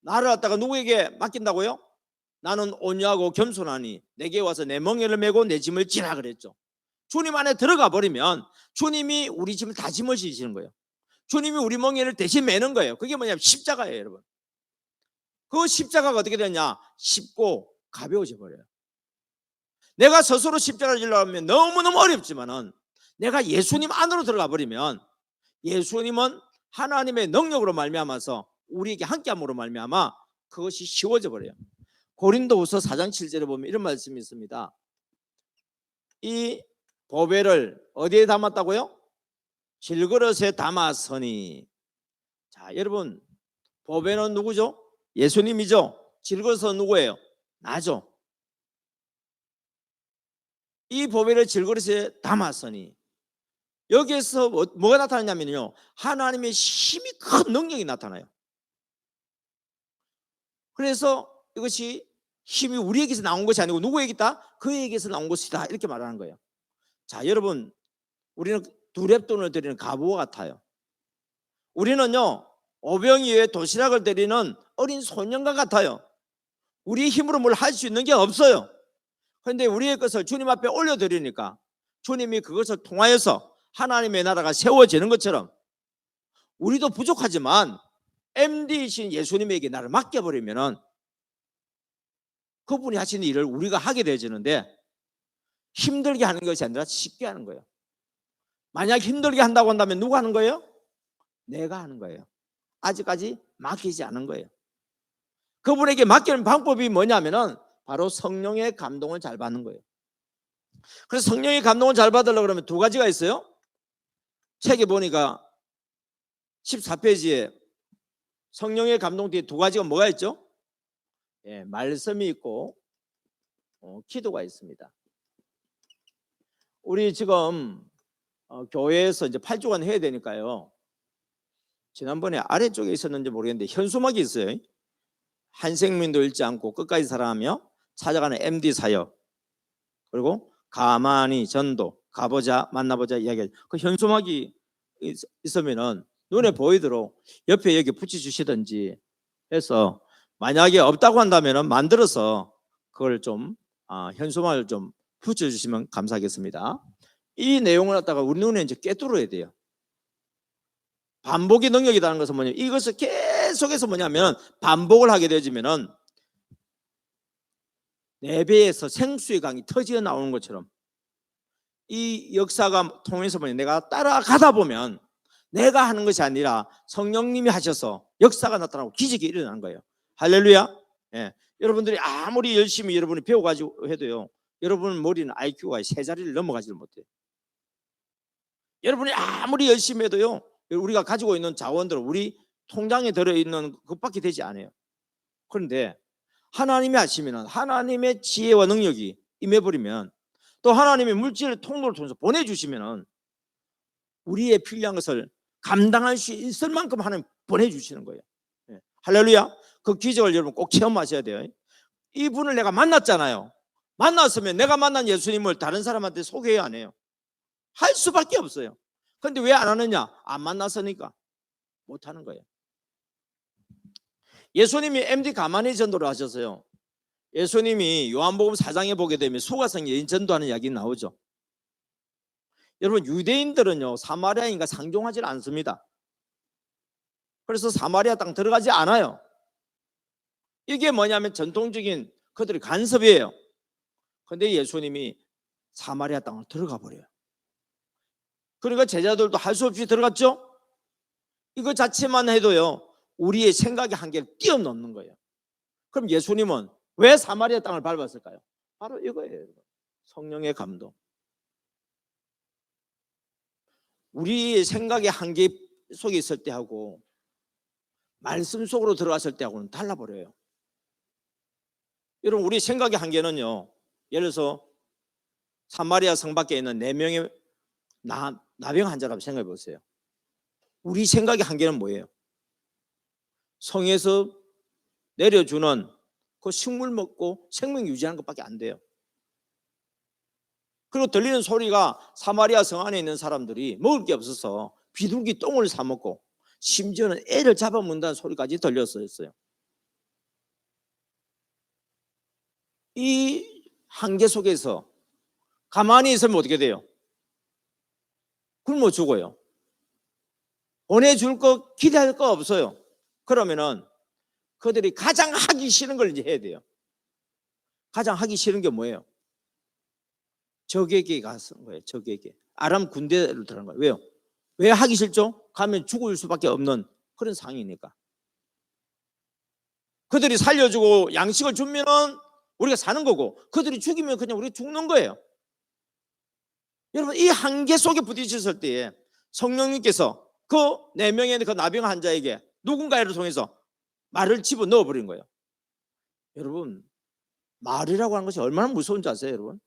나를 갖다가 누구에게 맡긴다고요? 나는 온유하고 겸손하니 내게 와서 내 멍에를 메고 내 짐을 지라 그랬죠. 주님 안에 들어가 버리면 주님이 우리 짐을 다 짊어지시는 거예요. 주님이 우리 멍에를 대신 메는 거예요. 그게 뭐냐면 십자가예요, 여러분. 그 십자가가 어떻게 되냐? 쉽고 가벼워져 버려요. 내가 스스로 십자가를 지려고 하면 너무너무 어렵지만은 내가 예수님 안으로 들어가 버리면 예수님은 하나님의 능력으로 말미암아서 우리에게 함께함으로 말미암아 그것이 쉬워져 버려요. 고린도후서 4장 7절에 보면 이런 말씀이 있습니다. 이 보배를 어디에 담았다고요? 질그릇에 담았으니. 자, 여러분, 보배는 누구죠? 예수님이죠. 질그릇은 누구예요? 나죠. 이 보배를 질그릇에 담았으니 여기에서 뭐가 나타나냐면요, 하나님의 힘이 큰 능력이 나타나요. 그래서 이것이 힘이 우리에게서 나온 것이 아니고 누구에게다? 그에게서 나온 것이다, 이렇게 말하는 거예요. 자, 여러분, 우리는 두렙돈을 드리는 과부와 같아요. 우리는요, 오병이 위에 도시락을 드리는 어린 소년과 같아요. 우리 힘으로 뭘 할 수 있는 게 없어요. 그런데 우리의 것을 주님 앞에 올려드리니까 주님이 그것을 통하여서 하나님의 나라가 세워지는 것처럼 우리도 부족하지만 MD이신 예수님에게 나를 맡겨버리면 그분이 하시는 일을 우리가 하게 되어지는데, 힘들게 하는 것이 아니라 쉽게 하는 거예요. 만약 힘들게 한다고 한다면 누가 하는 거예요? 내가 하는 거예요. 아직까지 맡기지 않은 거예요. 그분에게 맡기는 방법이 뭐냐면은 바로 성령의 감동을 잘 받는 거예요. 그래서 성령의 감동을 잘 받으려고 그러면 두 가지가 있어요. 책에 보니까 14페이지에 성령의 감동 뒤에 두 가지가 뭐가 있죠? 예, 말씀이 있고 기도가 있습니다. 우리 지금 교회에서 이제 8주간 해야 되니까요. 지난번에 아래쪽에 있었는지 모르겠는데 현수막이 있어요. 한생민도 잃지 않고 끝까지 살아가며 찾아가는 MD 사역, 그리고 가만히 전도, 가보자 만나보자 이야기. 그 현수막이 있으면은 눈에 보이도록 옆에 여기 붙여주시든지 해서, 만약에 없다고 한다면은 만들어서 그걸 좀 현수막을 좀 붙여주시면 감사하겠습니다. 이 내용을 갖다가 우리 눈에 이제 꿰뚫어야 돼요. 반복의 능력이라는 것은 뭐냐면 이것을 계속해서 뭐냐면 반복을 하게 되어지면은 내 배에서 생수의 강이 터지어 나오는 것처럼 이 역사가 통해서 뭐냐, 내가 따라가다 보면 내가 하는 것이 아니라 성령님이 하셔서 역사가 나타나고 기적이 일어나는 거예요. 할렐루야. 예. 여러분들이 아무리 열심히 여러분이 배워가지고 해도요, 여러분 머리는 IQ가 세 자리를 넘어가지를 못해요. 여러분이 아무리 열심히 해도요, 우리가 가지고 있는 자원들, 우리 통장에 들어있는 것밖에 되지 않아요. 그런데 하나님이 하시면 하나님의 지혜와 능력이 임해버리면, 또 하나님의 물질을 통로를 통해서 보내주시면 우리의 필요한 것을 감당할 수 있을 만큼 하나님 보내주시는 거예요. 예. 할렐루야. 그 기적을 여러분 꼭 체험하셔야 돼요. 이분을 내가 만났잖아요. 만났으면 내가 만난 예수님을 다른 사람한테 소개해야 안 해요. 할 수밖에 없어요. 그런데 왜 안 하느냐? 안 만났으니까 못 하는 거예요. 예수님이 MD 가만히 전도를 하셨어요. 예수님이 요한복음 4장에 보게 되면 소가성 여인 전도하는 이야기 나오죠. 여러분, 유대인들은요 사마리아인과 상종하지 않습니다. 그래서 사마리아 땅 들어가지 않아요. 이게 뭐냐면 전통적인 그들의 간섭이에요. 그런데 예수님이 사마리아 땅을 들어가 버려요. 그러니까 제자들도 할 수 없이 들어갔죠. 이거 자체만 해도요 우리의 생각의 한계를 뛰어넘는 거예요. 그럼 예수님은 왜 사마리아 땅을 밟았을까요? 바로 이거예요. 성령의 감동. 우리의 생각의 한계 속에 있을 때하고 말씀 속으로 들어갔을 때하고는 달라버려요. 여러분, 우리 생각의 한계는요, 예를 들어서 사마리아 성 밖에 있는 4명의 나병 환자라고 생각해 보세요. 우리 생각의 한계는 뭐예요? 성에서 내려주는 그 식물 먹고 생명 유지하는 것밖에 안 돼요. 그리고 들리는 소리가 사마리아 성 안에 있는 사람들이 먹을 게 없어서 비둘기 똥을 사 먹고 심지어는 애를 잡아먹는다는 소리까지 들렸었어요. 이 한계 속에서 가만히 있으면 어떻게 돼요? 굶어 죽어요. 보내줄 거 기대할 거 없어요. 그러면은 그들이 가장 하기 싫은 걸 이제 해야 돼요. 가장 하기 싫은 게 뭐예요? 적에게 가서 거예요. 적에게. 아람 군대를 들어간 거예요. 왜요? 왜 하기 싫죠? 가면 죽을 수밖에 없는 그런 상황이니까. 그들이 살려주고 양식을 주면은 우리가 사는 거고, 그들이 죽이면 그냥 우리가 죽는 거예요. 여러분, 이 한계 속에 부딪혔을 때에 성령님께서 그 4명의 그 나병 환자에게 누군가를 통해서 말을 집어넣어 버린 거예요. 여러분, 말이라고 하는 것이 얼마나 무서운지 아세요, 여러분?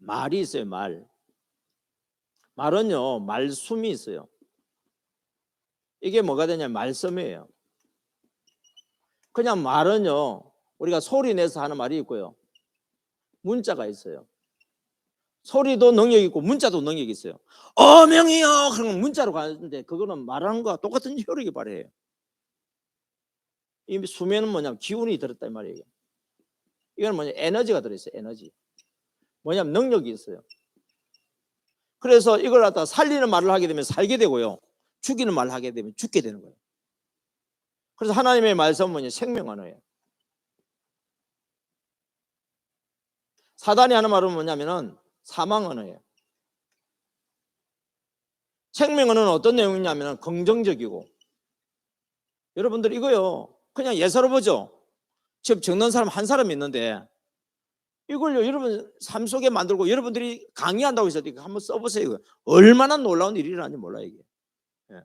말이 있어요, 말. 말은요, 말숨이 있어요. 이게 뭐가 되냐면 말씀이에요. 그냥 말은요, 우리가 소리 내서 하는 말이 있고요, 문자가 있어요. 소리도 능력이 있고 문자도 능력이 있어요. 어명이요 그러면 문자로 가는데 그거는 말하는 거와 똑같은 효력이 발휘해요. 이 수면은 뭐냐면 기운이 들었다 이 말이에요. 이건 뭐냐, 에너지가 들어있어요. 에너지. 뭐냐면 능력이 있어요. 그래서 이걸 갖다 살리는 말을 하게 되면 살게 되고요, 죽이는 말을 하게 되면 죽게 되는 거예요. 그래서 하나님의 말씀은 뭐냐, 생명 언어예요. 사단이 하는 말은 뭐냐면은 사망 언어예요. 생명 언어는 어떤 내용이냐면 긍정적이고, 여러분들 이거요 그냥 예사로 보죠. 지금 적는 사람 한 사람 있는데 이걸요 여러분 삶 속에 만들고 여러분들이 강의한다고 해서 한번 써보세요. 얼마나 놀라운 일이 일어나는지 몰라요 이게. 예.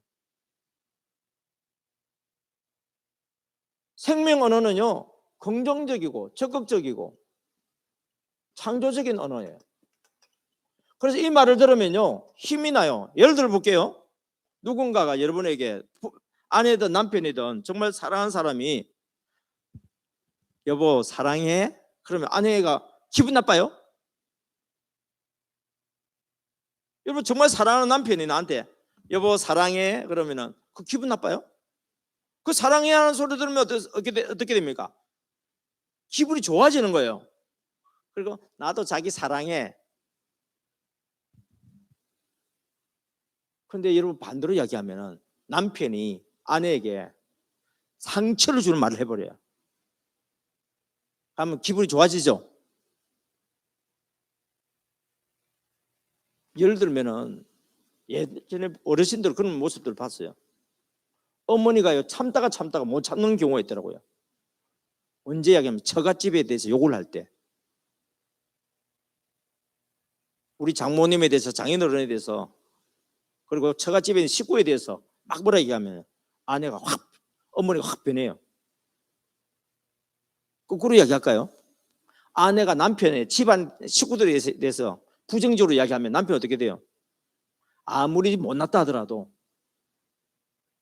생명 언어는요 긍정적이고 적극적이고 창조적인 언어예요. 그래서 이 말을 들으면요 힘이 나요. 예를 들어 볼게요. 누군가가 여러분에게 아내든 남편이든 정말 사랑하는 사람이 여보 사랑해? 그러면 아내가 기분 나빠요? 여러분 정말 사랑하는 남편이 나한테 여보 사랑해? 그러면은 그 기분 나빠요? 그 사랑해 하는 소리 들으면 어떻게 됩니까? 기분이 좋아지는 거예요. 그리고 나도 자기 사랑해. 근데 여러분 반대로 이야기하면은 남편이 아내에게 상처를 주는 말을 해버려요. 그러면 기분이 좋아지죠? 예를 들면은 예전에 어르신들 그런 모습들을 봤어요. 어머니가요 참다가 못 참는 경우가 있더라고요. 언제 이야기하면 처갓집에 대해서 욕을 할 때, 우리 장모님에 대해서 장인어른에 대해서 그리고 처갓집에 있는 식구에 대해서 막 뭐라 얘기하면 아내가 확 어머니가 확 변해요. 거꾸로 이야기할까요? 아내가 남편의 집안 식구들에 대해서 부정적으로 이야기하면 남편은 어떻게 돼요? 아무리 못났다 하더라도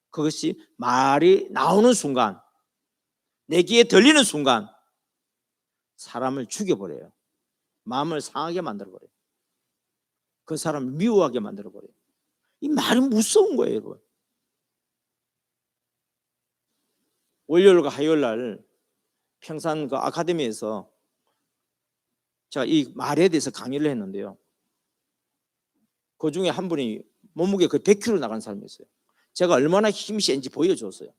그것이 말이 나오는 순간, 내 귀에 들리는 순간 사람을 죽여버려요. 마음을 상하게 만들어버려요. 그 사람을 미워하게 만들어버려요. 이 말이 무서운 거예요, 여러분. 월요일과 화요일날 평산 그 아카데미에서 제가 이 말에 대해서 강의를 했는데요. 그 중에 한 분이 몸무게 거의 100kg 나간 사람이 있어요. 제가 얼마나 힘이 센지 보여줬어요.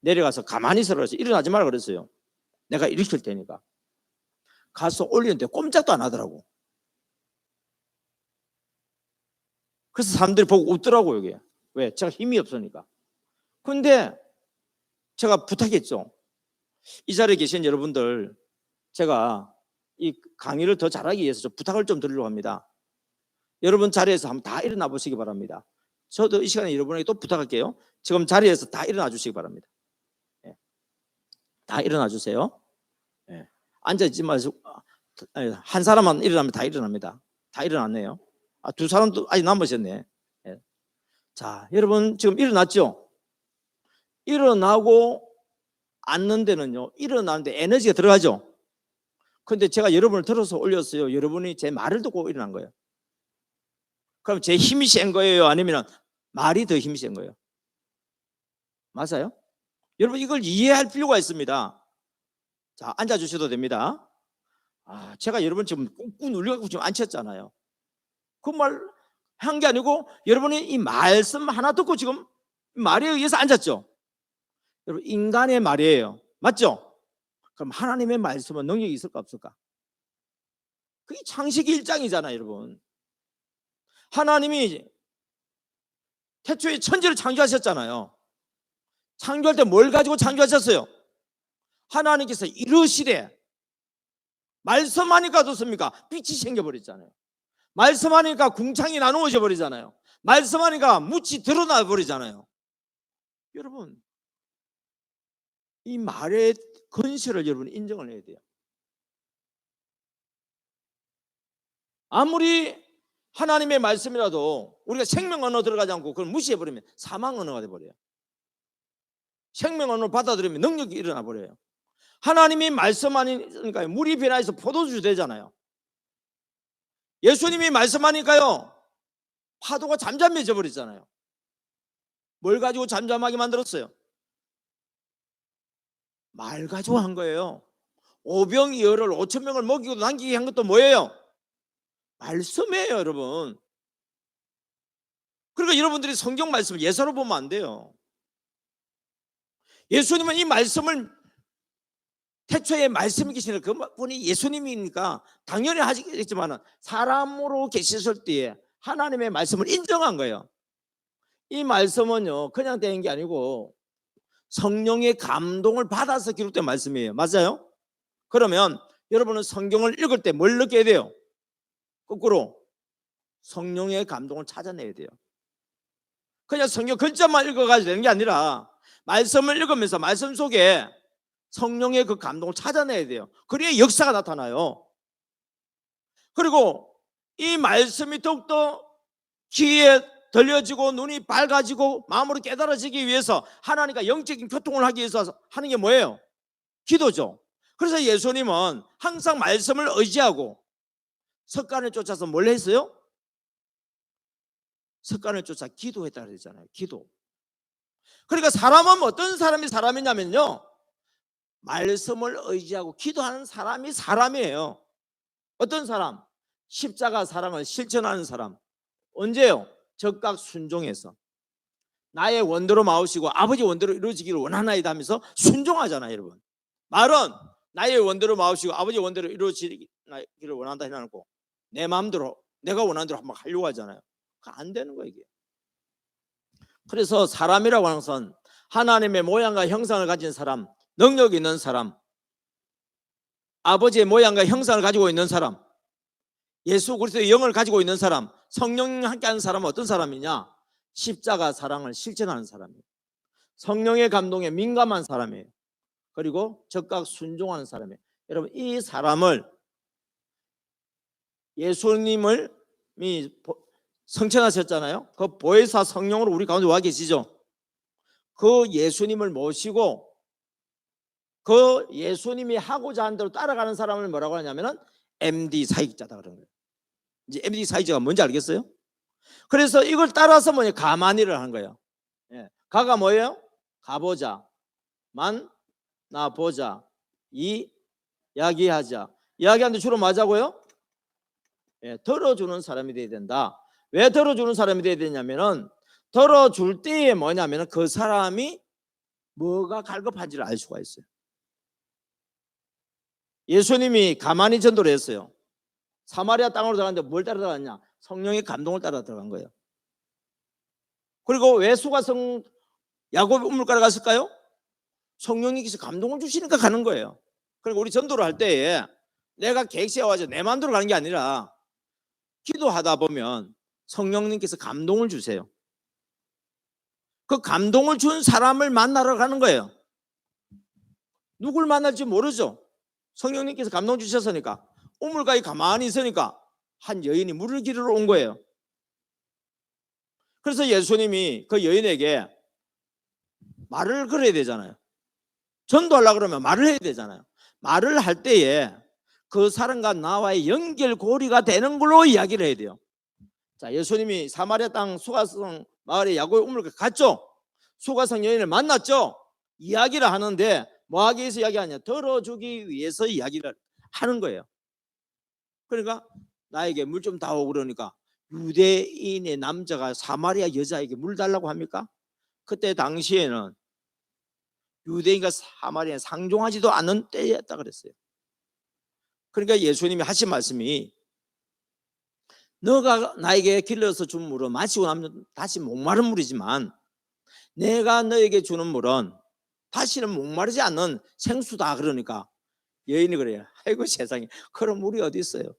내려가서 가만히 서서 일어나지 말라 그랬어요. 내가 일으킬 테니까. 가서 올리는데 꼼짝도 안 하더라고. 그래서 사람들이 보고 웃더라고요. 이게. 왜? 제가 힘이 없으니까. 근데 제가 부탁했죠. 이 자리에 계신 여러분들, 제가 이 강의를 더 잘하기 위해서 좀 부탁을 좀 드리려고 합니다. 여러분 자리에서 한번 다 일어나 보시기 바랍니다. 저도 이 시간에 여러분에게 또 부탁할게요. 지금 자리에서 다 일어나 주시기 바랍니다. 네. 다 일어나 주세요. 네. 앉아있지 마시고 한 사람만 일어나면 다 일어납니다. 다 일어났네요. 두 사람도 아직 남으셨네. 네. 자, 여러분 지금 일어났죠? 일어나고 앉는 데는요, 일어나는데 에너지가 들어가죠. 근데 제가 여러분을 들어서 올렸어요. 여러분이 제 말을 듣고 일어난 거예요. 그럼 제 힘이 센 거예요? 아니면 말이 더 힘이 센 거예요? 맞아요? 여러분 이걸 이해할 필요가 있습니다. 자, 앉아주셔도 됩니다. 제가 여러분 지금 꾹꾹 눌려갖고 지금 앉혔잖아요. 그 말 한 게 아니고 여러분이 이 말씀 하나 듣고 지금 말에 의해서 앉았죠. 여러분 인간의 말이에요. 맞죠? 그럼 하나님의 말씀은 능력이 있을까 없을까? 그게 창세기 1장이잖아요, 여러분. 하나님이 태초에 천지를 창조하셨잖아요. 창조할 때 뭘 가지고 창조하셨어요? 하나님께서 이르시되 말씀하니까 어떻습니까? 빛이 생겨버렸잖아요. 말씀하니까 궁창이 나누어져 버리잖아요. 말씀하니까 묻이 드러나 버리잖아요. 여러분 이 말의 근실을 여러분 인정을 해야 돼요. 아무리 하나님의 말씀이라도 우리가 생명 언어 들어가지 않고 그걸 무시해버리면 사망 언어가 돼버려요. 생명 언어를 받아들이면 능력이 일어나 버려요. 하나님이 말씀하니까 물이 변화해서 포도주 되잖아요. 예수님이 말씀하니까요 파도가 잠잠해져 버리잖아요. 뭘 가지고 잠잠하게 만들었어요? 말 가지고 한 거예요. 오병이어를 5천 명을 먹이고 남기게 한 것도 뭐예요? 말씀이에요, 여러분. 그러니까 여러분들이 성경 말씀을 예사로 보면 안 돼요. 예수님은 이 말씀을 태초에 말씀이 계시는 그분이 예수님이니까 당연히 하시겠지만 사람으로 계셨을 때에 하나님의 말씀을 인정한 거예요. 이 말씀은요 그냥 된 게 아니고 성령의 감동을 받아서 기록된 말씀이에요. 맞아요? 그러면 여러분은 성경을 읽을 때 뭘 느껴야 돼요? 거꾸로 성령의 감동을 찾아내야 돼요. 그냥 성경 글자만 읽어가지고 되는 게 아니라 말씀을 읽으면서 말씀 속에 성령의 그 감동을 찾아내야 돼요. 그래야 역사가 나타나요. 그리고 이 말씀이 더욱더 귀에 들려지고 눈이 밝아지고 마음으로 깨달아지기 위해서 하나님과 영적인 교통을 하기 위해서 하는 게 뭐예요? 기도죠. 그래서 예수님은 항상 말씀을 의지하고 석간을 쫓아서 뭘 했어요? 석간을 쫓아 기도했다 그랬잖아요. 기도. 그러니까 사람은 어떤 사람이 사람이냐면요 말씀을 의지하고 기도하는 사람이 사람이에요. 어떤 사람? 십자가 사랑을 실천하는 사람. 언제요? 적각 순종해서 나의 원대로 마우시고 아버지 원대로 이루어지기를 원하나이다 하면서 순종하잖아요. 여러분 말은 나의 원대로 마우시고 아버지 원대로 이루어지기를 원한다 해놓고 내 마음대로 내가 원하는 대로 한번 하려고 하잖아요. 그거 안 되는 거예요 이게. 그래서 사람이라고 하는 것은 하나님의 모양과 형상을 가진 사람, 능력 있는 사람, 아버지의 모양과 형상을 가지고 있는 사람, 예수 그리스도의 영을 가지고 있는 사람, 성령과 함께하는 사람은 어떤 사람이냐? 십자가 사랑을 실천하는 사람이에요. 성령의 감동에 민감한 사람이에요. 그리고 적각 순종하는 사람이에요. 여러분 이 사람을 예수님을 성천하셨잖아요. 그 보혜사 성령으로 우리 가운데 와 계시죠. 그 예수님을 모시고 그 예수님이 하고자 하는 대로 따라가는 사람을 뭐라고 하냐면은 MD 사역자다 그런 거예요. 이제 MD 사역자가 뭔지 알겠어요? 그래서 이걸 따라서 뭐냐 가만히를 하는 거예요. 예. 가가 뭐예요? 가보자, 만나보자, 이야기하자. 이야기하는데 주로 뭐하자고요? 예, 들어주는 사람이 돼야 된다. 왜 들어주는 사람이 돼야 되냐면은 들어줄 때에 뭐냐면은 그 사람이 뭐가 갈급한지를 알 수가 있어요. 예수님이 가만히 전도를 했어요. 사마리아 땅으로 들어갔는데 뭘 따라 들어갔냐? 성령의 감동을 따라 들어간 거예요. 그리고 왜 수가성 야곱이 우물가에 갔을까요? 성령님께서 감동을 주시니까 가는 거예요. 그리고 우리 전도를 할 때에 내가 계획 세워가지고 내 마음대로 가는 게 아니라 기도하다 보면 성령님께서 감동을 주세요. 그 감동을 준 사람을 만나러 가는 거예요. 누굴 만날지 모르죠. 성령님께서 감동 주셨으니까 우물가에 가만히 있으니까 한 여인이 물을 기르러 온 거예요. 그래서 예수님이 그 여인에게 말을 걸어야 되잖아요. 전도하려고 그러면 말을 해야 되잖아요. 말을 할 때에 그 사람과 나와의 연결고리가 되는 걸로 이야기를 해야 돼요. 자, 예수님이 사마리아 땅 수가성 마을에 야고의 우물가 갔죠. 수가성 여인을 만났죠. 이야기를 하는데 뭐 하기 위해서 이야기하냐? 들어주기 위해서 이야기를 하는 거예요. 그러니까 나에게 물 좀 다오 그러니까 유대인의 남자가 사마리아 여자에게 물 달라고 합니까? 그때 당시에는 유대인과 사마리아 상종하지도 않는 때였다 그랬어요. 그러니까 예수님이 하신 말씀이 너가 나에게 길러서 준 물은 마시고 나면 다시 목마른 물이지만 내가 너에게 주는 물은 다시는 목마르지 않는 생수다. 그러니까 여인이 그래요. 아이고 세상에 그런 물이 어디 있어요.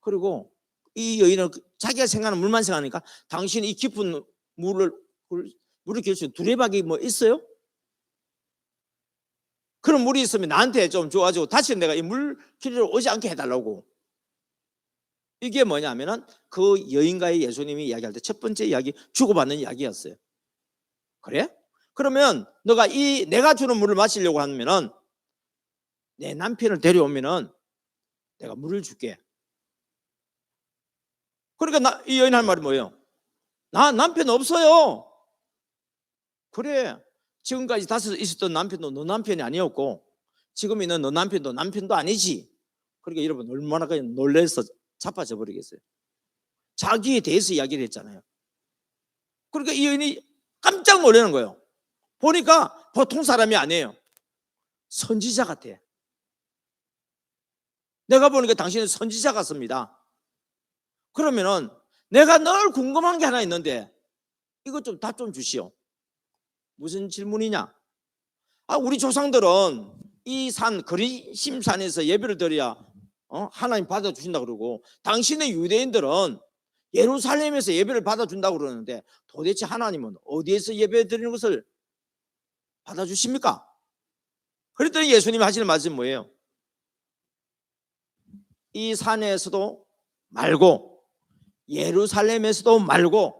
그리고 이 여인은 자기가 생각하는 물만 생각하니까 당신이 이 깊은 물을 기를 수 있는 두레박이 뭐 있어요? 그런 물이 있으면 나한테 좀 줘가지고 다시 내가 이 물 길러 오지 않게 해달라고. 이게 뭐냐면은 그 여인과의 예수님이 이야기할 때 첫 번째 이야기 주고받는 이야기였어요. 그래? 그러면 너가 내가 주는 물을 마시려고 하면은 내 남편을 데려오면은 내가 물을 줄게. 그러니까 이 여인 할 말이 뭐예요? 나 남편 없어요. 그래, 지금까지 다섯 있었던 남편도 너 남편이 아니었고 지금 있는 너 남편도 아니지. 그러니까 여러분 얼마나 그냥 놀라서 자빠져 버리겠어요. 자기에 대해서 이야기를 했잖아요. 그러니까 이 여인이 깜짝 놀라는 거예요. 보니까 보통 사람이 아니에요. 선지자 같아. 내가 보니까 당신은 선지자 같습니다. 그러면은 내가 늘 궁금한 게 하나 있는데 이것 좀 답 좀 주시오. 무슨 질문이냐? 우리 조상들은 이 산 그리심산에서 예배를 드려야 하나님 받아주신다 그러고 당신의 유대인들은 예루살렘에서 예배를 받아준다고 그러는데 도대체 하나님은 어디에서 예배 드리는 것을 받아주십니까? 그랬더니 예수님이 하시는 말씀이 뭐예요? 이 산에서도 말고 예루살렘에서도 말고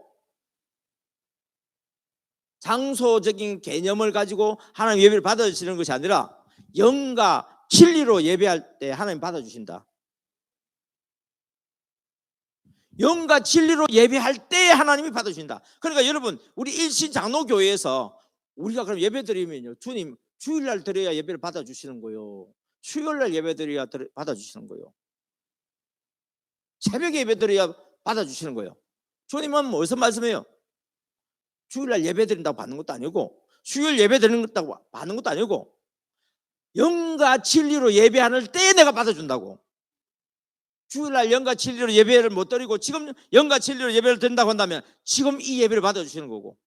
장소적인 개념을 가지고 하나님 예배를 받아주시는 것이 아니라 영과 진리로 예배할 때 하나님 받아주신다. 영과 진리로 예배할 때 하나님이 받아주신다. 그러니까 여러분 우리 일신장로교회에서 우리가 그럼 예배 드리면요, 주님 주일날 드려야 예배를 받아주시는 거요, 수요일날 예배 드려야 받아주시는 거요, 새벽에 예배 드려야 받아주시는 거예요. 주님은 무슨 말씀이에요? 주일날 예배 드린다고 받는 것도 아니고 수요일 예배 드린다고 받는 것도 아니고 영과 진리로 예배하는 때에 내가 받아준다고. 주일날 영과 진리로 예배를 못 드리고 지금 영과 진리로 예배를 드린다고 한다면 지금 이 예배를 받아주시는 거고.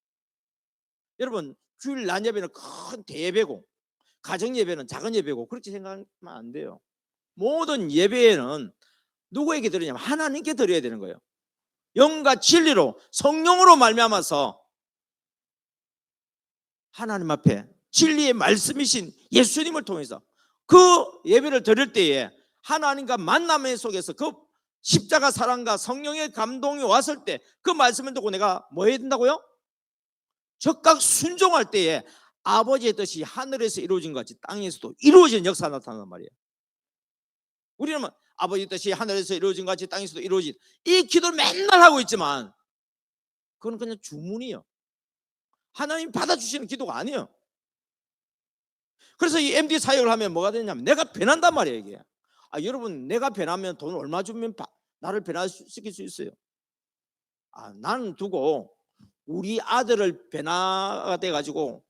여러분 주일 낮 예배는 큰 대예배고 가정 예배는 작은 예배고 그렇게 생각하면 안 돼요. 모든 예배에는 누구에게 드리냐면 하나님께 드려야 되는 거예요. 영과 진리로 성령으로 말미암아서 하나님 앞에 진리의 말씀이신 예수님을 통해서 그 예배를 드릴 때에 하나님과 만남의 속에서 그 십자가 사랑과 성령의 감동이 왔을 때 그 말씀을 듣고 내가 뭐 해야 된다고요? 적각 순종할 때에 아버지의 뜻이 하늘에서 이루어진 것 같이 땅에서도 이루어지는 역사가 나타난단 말이에요. 우리는 아버지의 뜻이 하늘에서 이루어진 것 같이 땅에서도 이루어진 이 기도를 맨날 하고 있지만 그건 그냥 주문이에요. 하나님 받아주시는 기도가 아니에요. 그래서 이 MD 사역을 하면 뭐가 되냐면 내가 변한단 말이에요. 이게 여러분 내가 변하면 돈 얼마 주면 나를 변화시킬 수 있어요? 나는 두고 우리 아들을 변화가 돼가지고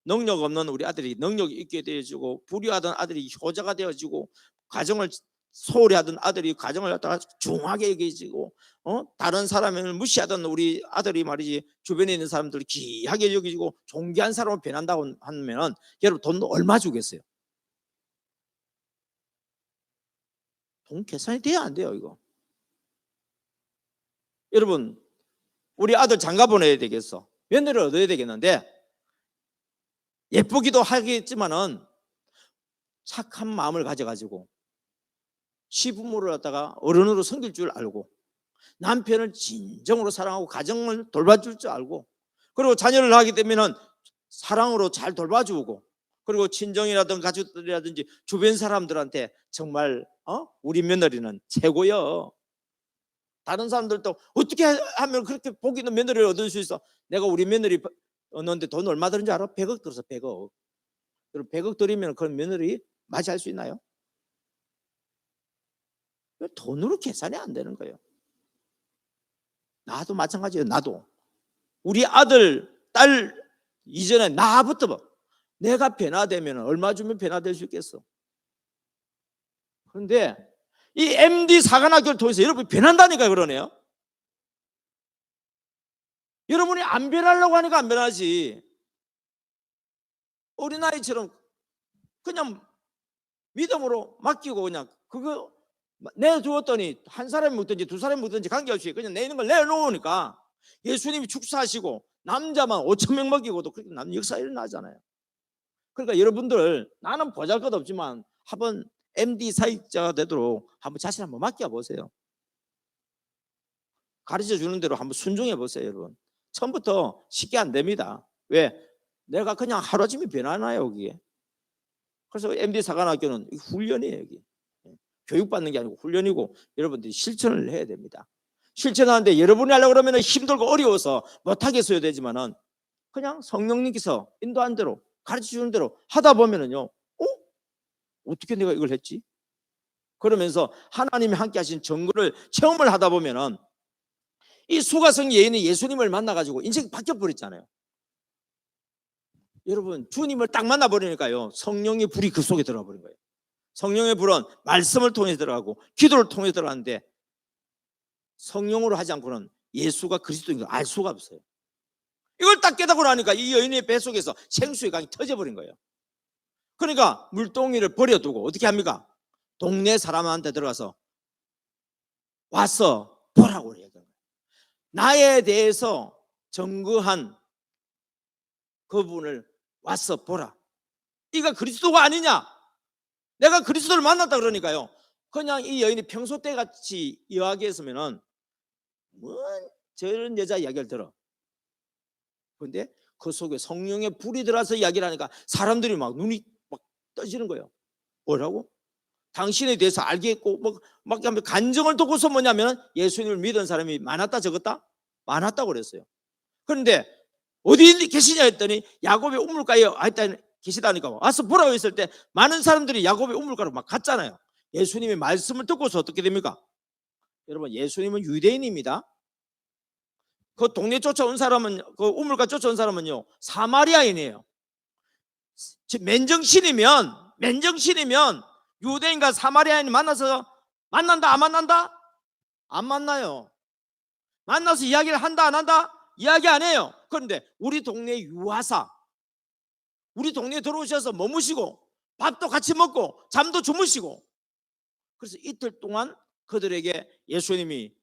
능력 없는 우리 아들이 능력이 있게 되어지고 불의하던 아들이 효자가 되어지고 가정을 소홀히 하던 아들이 가정을 갖다가 중하게 여겨지고 다른 사람을 무시하던 우리 아들이 말이지 주변에 있는 사람들을 귀하게 여기지고 존귀한 사람으로 변한다고 하면 여러분 돈 얼마 주겠어요? 돈 계산이 돼야 안 돼요 이거. 여러분 우리 아들 장가 보내야 되겠어, 며느리를 얻어야 되겠는데 예쁘기도 하겠지만은 착한 마음을 가져가지고 시부모를 갖다가 어른으로 섬길 줄 알고 남편을 진정으로 사랑하고 가정을 돌봐줄 줄 알고 그리고 자녀를 하게 되면은 사랑으로 잘 돌봐주고 그리고 친정이라든지 가족들이라든지 주변 사람들한테 정말 우리 며느리는 최고요. 다른 사람들도 어떻게 하면 그렇게 복 있는 며느리를 얻을 수 있어? 내가 우리 며느리 얻는데 돈 얼마 드는지 알아? 100억 들어서 100억. 그럼 100억 들이면 그런 며느리 맞이할 수 있나요? 돈으로 계산이 안 되는 거예요. 나도 마찬가지예요. 나도 우리 아들, 딸 이전에 나부터 내가 변화되면 얼마 주면 변화될 수 있겠어? 그런데 이 MD 사관학교를 통해서 여러분이 변한다니까 그러네요. 여러분이 안 변하려고 하니까 안 변하지. 어린아이처럼 그냥 믿음으로 맡기고 그냥 그거 내주었더니 한 사람이 묻든지 두 사람이 묻든지 관계없이 그냥 내는 걸 내놓으니까 예수님이 축사하시고 남자만 5,000명 먹이고도 그렇게 남 역사 일어나잖아요. 그러니까 여러분들 나는 보잘것없지만 한번 MD 사역자가 되도록 한번 자신 한번 맡겨보세요. 가르쳐 주는 대로 한번 순종해 보세요. 여러분 처음부터 쉽게 안 됩니다. 왜? 내가 그냥 하루아침에 변하나요 여기에? 그래서 MD 사관학교는 훈련이에요. 여기 교육받는 게 아니고 훈련이고 여러분들이 실천을 해야 됩니다. 실천하는데 여러분이 하려고 그러면 힘들고 어려워서 못하겠어야 되지만은 그냥 성령님께서 인도한 대로 가르쳐 주는 대로 하다 보면은요 어떻게 내가 이걸 했지? 그러면서 하나님이 함께 하신 정거를 체험을 하다 보면은 이 수가성 여인이 예수님을 만나가지고 인생이 바뀌어버렸잖아요. 여러분 주님을 딱 만나버리니까요 성령의 불이 그 속에 들어가 버린 거예요. 성령의 불은 말씀을 통해 들어가고 기도를 통해 들어가는데 성령으로 하지 않고는 예수가 그리스도인 걸 알 수가 없어요. 이걸 딱 깨닫고 나니까 이 여인의 뱃속에서 생수의 강이 터져버린 거예요. 그러니까 물동이를 버려두고 어떻게 합니까? 동네 사람한테 들어가서 와서 보라고 얘기해요. 나에 대해서 증거한 그분을 와서 보라. 이가 그리스도가 아니냐? 내가 그리스도를 만났다 그러니까요. 그냥 이 여인이 평소 때 같이 이야기했으면은 뭔 저런 여자 이야기를 들어. 그런데 그 속에 성령의 불이 들어와서 이야기를 하니까 사람들이 막 눈이 막 떠지는 거예요. 뭐라고? 당신에 대해서 알겠고 막 간정을 두고서 뭐냐면 예수님을 믿은 사람이 많았다 적었다? 많았다고 그랬어요. 그런데 어디 계시냐 했더니 야곱의 우물가에 계시다니까 와서 보라고 했을 때 많은 사람들이 야곱의 우물가로 막 갔잖아요. 예수님의 말씀을 듣고서 어떻게 됩니까? 여러분 예수님은 유대인입니다. 그 동네 쫓아온 사람은 그 우물가 쫓아온 사람은요 사마리아인이에요. 맨정신이면 유대인과 사마리아인이 만나서 만난다 안 만난다? 안 만나요. 만나서 이야기를 한다 안 한다? 이야기 안 해요. 그런데 우리 동네 유화사 우리 동네에 들어오셔서 머무시고 밥도 같이 먹고 잠도 주무시고 그래서 이틀 동안 그들에게 예수님이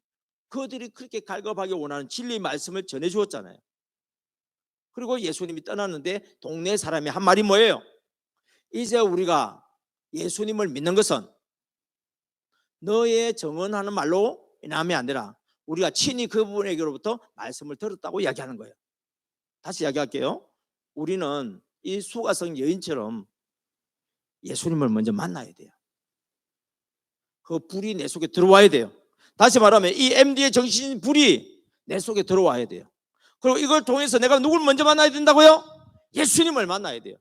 그들이 그렇게 갈급하게 원하는 진리의 말씀을 전해 주었잖아요. 그리고 예수님이 떠났는데 동네 사람이 한 말이 뭐예요? 이제 우리가 예수님을 믿는 것은 너의 정언하는 말로 인하면 안 되라. 우리가 친히 그분에게로부터 말씀을 들었다고 이야기하는 거예요. 다시 이야기할게요. 우리는 이 수가성 여인처럼 예수님을 먼저 만나야 돼요. 그 불이 내 속에 들어와야 돼요. 다시 말하면 이 MD의 정신 불이 내 속에 들어와야 돼요. 그리고 이걸 통해서 내가 누굴 먼저 만나야 된다고요? 예수님을 만나야 돼요.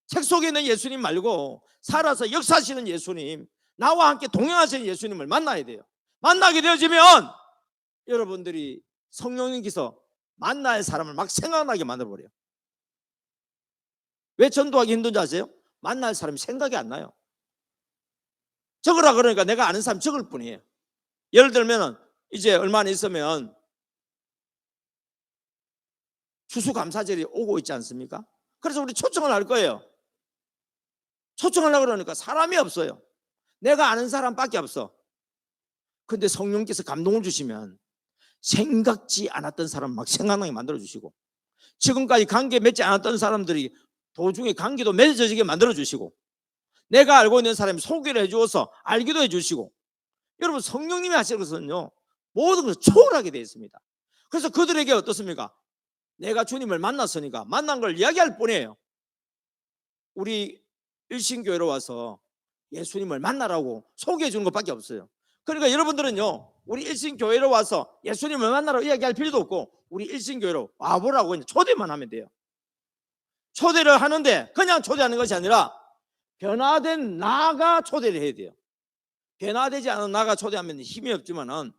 책 속에 있는 예수님 말고 살아서 역사하시는 예수님, 나와 함께 동행하시는 예수님을 만나야 돼요. 만나게 되어지면 여러분들이 성령님께서 만날 사람을 막 생각나게 만들어버려요. 왜 전도하기 힘든지 아세요? 만날 사람이 생각이 안 나요. 적으라 그러니까 내가 아는 사람 적을 뿐이에요. 예를 들면 이제 얼마 안 있으면 추수감사절이 오고 있지 않습니까? 그래서 우리 초청을 할 거예요. 초청하려고 그러니까 사람이 없어요. 내가 아는 사람밖에 없어. 근데 성령께서 감동을 주시면 생각지 않았던 사람 막 생각나게 만들어주시고 지금까지 관계 맺지 않았던 사람들이 도중에 관계도 맺어지게 만들어주시고 내가 알고 있는 사람이 소개를 해주어서 알기도 해주시고 여러분 성령님이 하시는 것은요 모든 것을 초월하게 되어 있습니다. 그래서 그들에게 어떻습니까? 내가 주님을 만났으니까 만난 걸 이야기할 뿐이에요. 우리 일신교회로 와서 예수님을 만나라고 소개해 주는 것밖에 없어요. 그러니까 여러분들은요, 우리 일신교회로 와서 예수님을 만나라고 이야기할 필요도 없고 우리 일신교회로 와보라고 그냥 초대만 하면 돼요. 초대를 하는데 그냥 초대하는 것이 아니라 변화된 나가 초대를 해야 돼요. 변화되지 않은 나가 초대하면 힘이 없지만은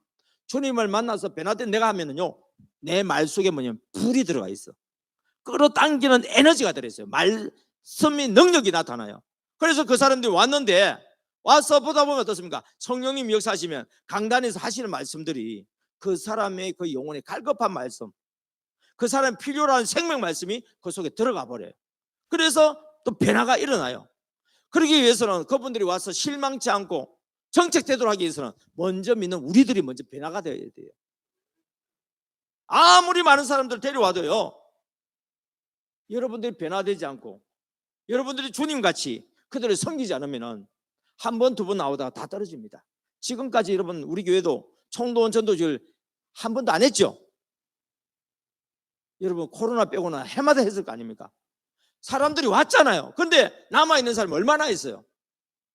주님을 만나서 변화된 내가 하면은요, 내 말 속에 뭐냐면 불이 들어가 있어. 끌어당기는 에너지가 들어있어요. 말씀이 능력이 나타나요. 그래서 그 사람들이 왔는데 와서 보다 보면 어떻습니까? 성령님이 역사하시면 강단에서 하시는 말씀들이 그 사람의 그 영혼에 갈급한 말씀, 그 사람 필요로 하는 생명 말씀이 그 속에 들어가 버려요. 그래서 또 변화가 일어나요. 그러기 위해서는 그분들이 와서 실망치 않고 정책되도록 하기 위해서는 먼저 믿는 우리들이 먼저 변화가 되어야 돼요. 아무리 많은 사람들 데려와도요, 여러분들이 변화되지 않고 여러분들이 주님같이 그들을 섬기지 않으면 한 번, 두 번 나오다가 다 떨어집니다. 지금까지 여러분 우리 교회도 총도원 전도주를 한 번도 안 했죠. 여러분 코로나 빼고는 해마다 했을 거 아닙니까? 사람들이 왔잖아요. 근데 남아있는 사람이 얼마나 있어요?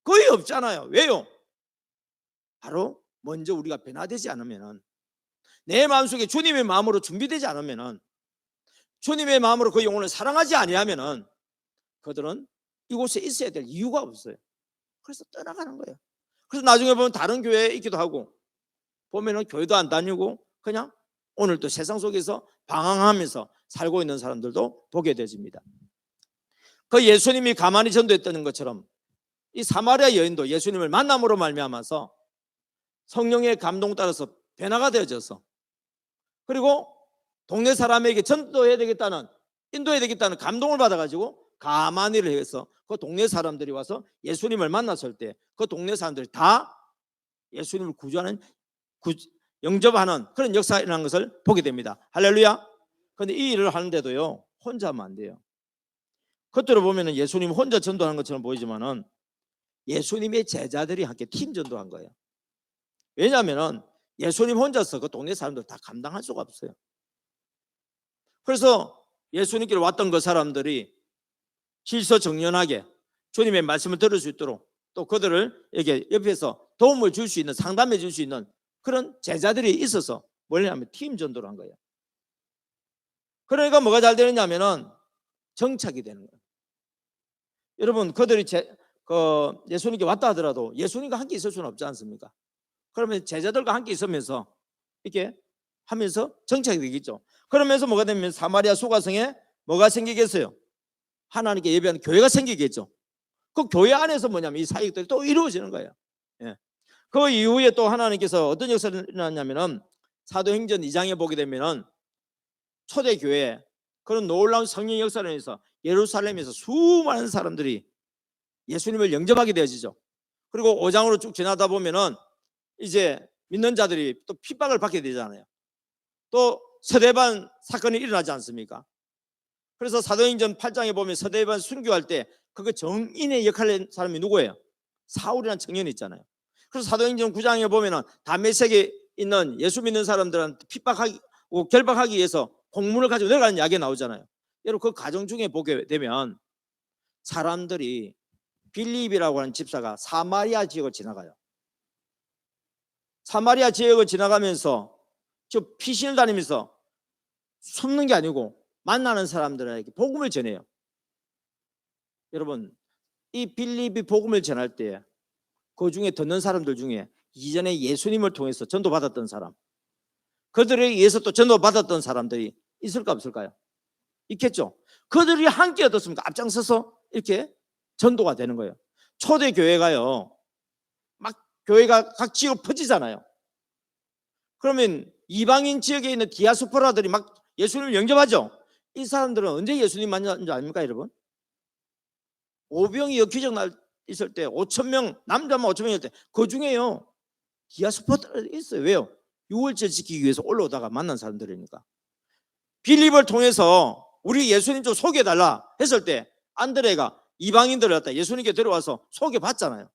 거의 없잖아요. 왜요? 바로 먼저 우리가 변화되지 않으면, 내 마음속에 주님의 마음으로 준비되지 않으면, 주님의 마음으로 그 영혼을 사랑하지 아니하면 그들은 이곳에 있어야 될 이유가 없어요. 그래서 떠나가는 거예요. 그래서 나중에 보면 다른 교회에 있기도 하고 보면은 교회도 안 다니고 그냥 오늘 또 세상 속에서 방황하면서 살고 있는 사람들도 보게 되집니다. 그 예수님이 가만히 전도했다는 것처럼 이 사마리아 여인도 예수님을 만남으로 말미암아서 성령의 감동 따라서 변화가 되어져서, 그리고 동네 사람에게 전도해야 되겠다는, 인도해야 되겠다는 감동을 받아가지고 가만히를 해서 그 동네 사람들이 와서 예수님을 만났을 때 그 동네 사람들이 다 예수님을 구주하는, 영접하는 그런 역사가 일어난 것을 보게 됩니다. 할렐루야. 그런데 이 일을 하는데도요, 혼자 하면 안 돼요. 겉으로 보면 예수님 혼자 전도하는 것처럼 보이지만은 예수님의 제자들이 함께 팀 전도한 거예요. 왜냐하면 예수님 혼자서 그 동네 사람들 다 감당할 수가 없어요. 그래서 예수님께로 왔던 그 사람들이 실서정연하게 주님의 말씀을 들을 수 있도록 또 그들을 이렇게 옆에서 도움을 줄 수 있는, 상담해 줄 수 있는 그런 제자들이 있어서 뭐냐면 팀 전도를 한 거예요. 그러니까 뭐가 잘 되느냐 하면은 정착이 되는 거예요. 여러분 그들이 예수님께 왔다 하더라도 예수님과 함께 있을 수는 없지 않습니까? 그러면 제자들과 함께 있으면서 이렇게 하면서 정착이 되겠죠. 그러면서 뭐가 되면 사마리아 소가성에 뭐가 생기겠어요? 하나님께 예배하는 교회가 생기겠죠. 그 교회 안에서 뭐냐면 이 사역들이 또 이루어지는 거예요. 예. 그 이후에 또 하나님께서 어떤 역사를 일어났냐면은 사도행전 2장에 보게 되면은 초대교회 그런 놀라운 성령 역사를 해서 예루살렘에서 수많은 사람들이 예수님을 영접하게 되어지죠. 그리고 5장으로 쭉 지나다 보면은 이제 믿는 자들이 또 핍박을 받게 되잖아요. 또 서대반 사건이 일어나지 않습니까? 그래서 사도행전 8장에 보면 서대반 순교할 때 그거 정인의 역할을 한 사람이 누구예요? 사울이라는 청년이 있잖아요. 그래서 사도행전 9장에 보면은 다메섹에 있는 예수 믿는 사람들한테 핍박하고 결박하기 위해서 공문을 가지고 내려가는 이야기가 나오잖아요. 여러분 그 과정 중에 보게 되면 사람들이 빌립이라고 하는 집사가 사마리아 지역을 지나가요. 사마리아 지역을 지나가면서 저 피신을 다니면서 숨는 게 아니고 만나는 사람들에게 복음을 전해요. 여러분 이 빌립이 복음을 전할 때 그 중에 듣는 사람들 중에 이전에 예수님을 통해서 전도받았던 사람, 그들에 의해서 또 전도받았던 사람들이 있을까 없을까요? 있겠죠. 그들이 함께 어떻습니까? 앞장서서 이렇게 전도가 되는 거예요. 초대교회가요 막 교회가 각 지역 퍼지잖아요. 그러면 이방인 지역에 있는 디아스포라들이 막 예수님을 영접하죠. 이 사람들은 언제 예수님 만난 줄 아닙니까 여러분? 오병이 역기적 날 있을 때 5,000명, 남자만 5,000명일 때 그 중에요 디아스포라들이 있어요. 왜요? 유월절 지키기 위해서 올라오다가 만난 사람들이니까. 빌립을 통해서 우리 예수님 좀 소개해달라 했을 때 안드레가 이방인들을 갖다 예수님께 데려와서 소개받잖아요.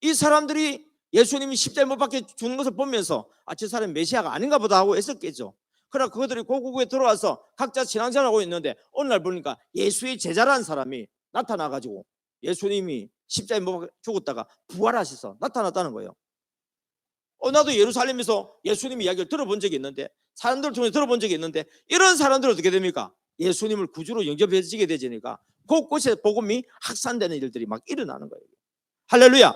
이 사람들이 예수님이 십자가에 못 박혀 죽는 것을 보면서 저 사람이 메시아가 아닌가 보다 하고 했었겠죠. 그러나 그들이 고국에 들어와서 각자 신앙생활을 하고 있는데 어느 날 보니까 예수의 제자라는 사람이 나타나가지고 예수님이 십자가에 못 박혀 죽었다가 부활하셔서 나타났다는 거예요. 나도 예루살렘에서 예수님 이야기를 들어본 적이 있는데, 사람들을 통해 들어본 적이 있는데, 이런 사람들은 어떻게 됩니까? 예수님을 구주로 영접해지게 되니까 곳곳에 복음이 확산되는 일들이 막 일어나는 거예요. 할렐루야.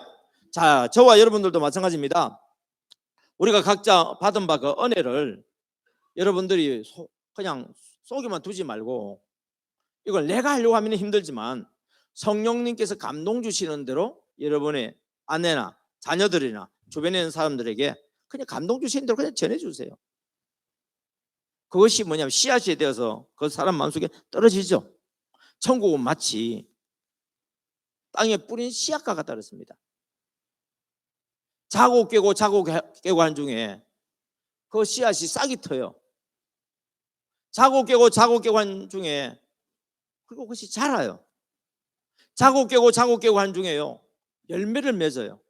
자, 저와 여러분들도 마찬가지입니다. 우리가 각자 받은 바 그 은혜를 여러분들이 그냥 속에만 두지 말고, 이걸 내가 하려고 하면 힘들지만 성령님께서 감동 주시는 대로 여러분의 아내나 자녀들이나 주변에 있는 사람들에게 그냥 감동 주시는 대로 그냥 전해주세요. 그것이 뭐냐면 씨앗이 되어서 그 사람 마음속에 떨어지죠. 천국은 마치 땅에 뿌린 씨앗과 같다 그랬습니다. 자고 깨고 한 중에 그 씨앗이 싹이 터요. 자고 깨고 한 중에 그리고 그것이 자라요. 자고 깨고 한 중에요, 열매를 맺어요.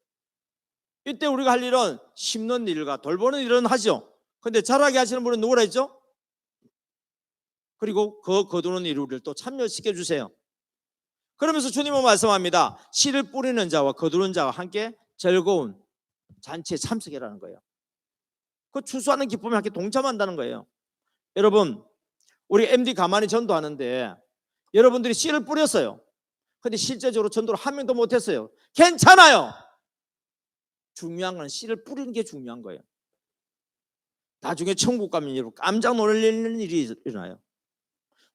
이때 우리가 할 일은 심는 일과 돌보는 일은 하죠. 근데 자라게 하시는 분은 누구라 했죠? 그리고 그 거두는 일 우리를 또 참여시켜 주세요. 그러면서 주님은 말씀합니다. 씨를 뿌리는 자와 거두는 자와 함께 즐거운 잔치에 참석이라는 거예요. 그 추수하는 기쁨에 함께 동참한다는 거예요. 여러분, 우리 MD 가만히 전도하는데 여러분들이 씨를 뿌렸어요. 근데 실제적으로 전도를 한 명도 못했어요. 괜찮아요. 중요한 건 씨를 뿌리는 게 중요한 거예요. 나중에 천국 가면 여러분 깜짝 놀라는 일이 일어나요.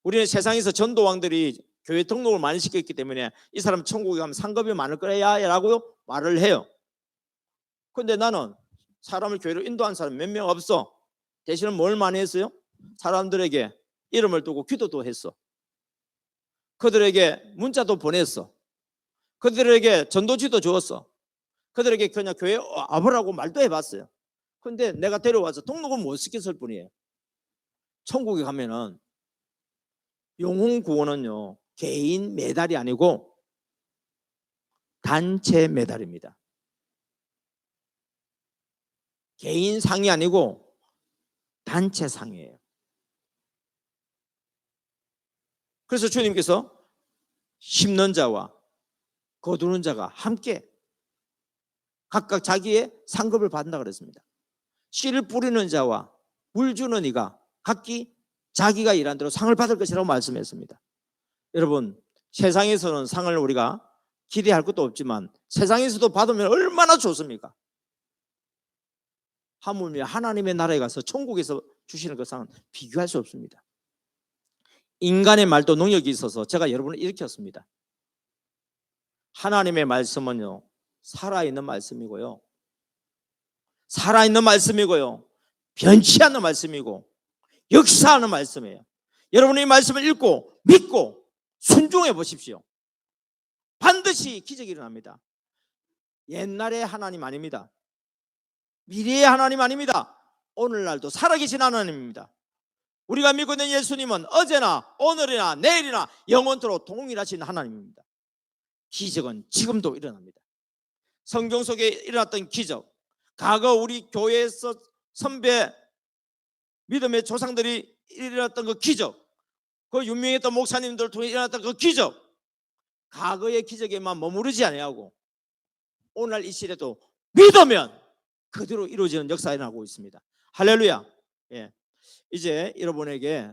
우리는 세상에서 전도왕들이 교회 등록을 많이 시켰기 때문에 이 사람 천국에 가면 상급이 많을 거야 라고 말을 해요. 근데 나는 사람을 교회로 인도한 사람 몇 명 없어. 대신에 뭘 많이 했어요? 사람들에게 이름을 두고 기도도 했어. 그들에게 문자도 보냈어. 그들에게 전도지도 주었어. 그들에게 그냥 교회 와보라고 말도 해봤어요. 근데 내가 데려와서 등록은 못 시켰을 뿐이에요. 천국에 가면은 영혼 구원은요, 개인 메달이 아니고 단체 메달입니다. 개인 상이 아니고 단체 상이에요. 그래서 주님께서 심는 자와 거두는 자가 함께 각각 자기의 상급을 받는다 그랬습니다. 씨를 뿌리는 자와 물 주는 이가 각기 자기가 일한 대로 상을 받을 것이라고 말씀했습니다. 여러분, 세상에서는 상을 우리가 기대할 것도 없지만 세상에서도 받으면 얼마나 좋습니까? 하물며 하나님의 나라에 가서 천국에서 주시는 그 상은 비교할 수 없습니다. 인간의 말도 능력이 있어서 제가 여러분을 일으켰습니다. 하나님의 말씀은요, 살아있는 말씀이고요, 변치 않는 말씀이고 역사하는 말씀이에요. 여러분이 이 말씀을 읽고 믿고 순종해 보십시오. 반드시 기적이 일어납니다. 옛날의 하나님 아닙니다. 미래의 하나님 아닙니다. 오늘날도 살아계신 하나님입니다. 우리가 믿고 있는 예수님은 어제나 오늘이나 내일이나 영원토록 동일하신 하나님입니다. 기적은 지금도 일어납니다. 성경 속에 일어났던 기적, 과거 우리 교회에서 선배 믿음의 조상들이 일어났던 그 기적, 그 유명했던 목사님들을 통해 일어났던 그 기적, 과거의 기적에만 머무르지 아니하고 오늘 이 시대도 믿으면 그대로 이루어지는 역사가 일어나고 있습니다. 할렐루야. 예. 이제 여러분에게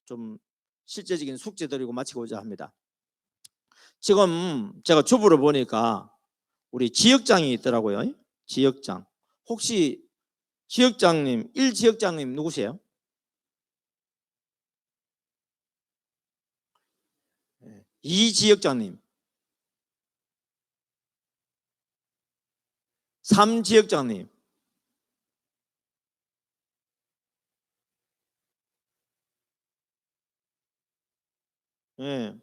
좀 실제적인 숙제 드리고 마치고자 합니다. 지금 제가 주부를 보니까 우리 지역장이 있더라고요. 지역장. 혹시 지역장님, 1지역장님 누구세요? 2지역장님, 3지역장님, 예.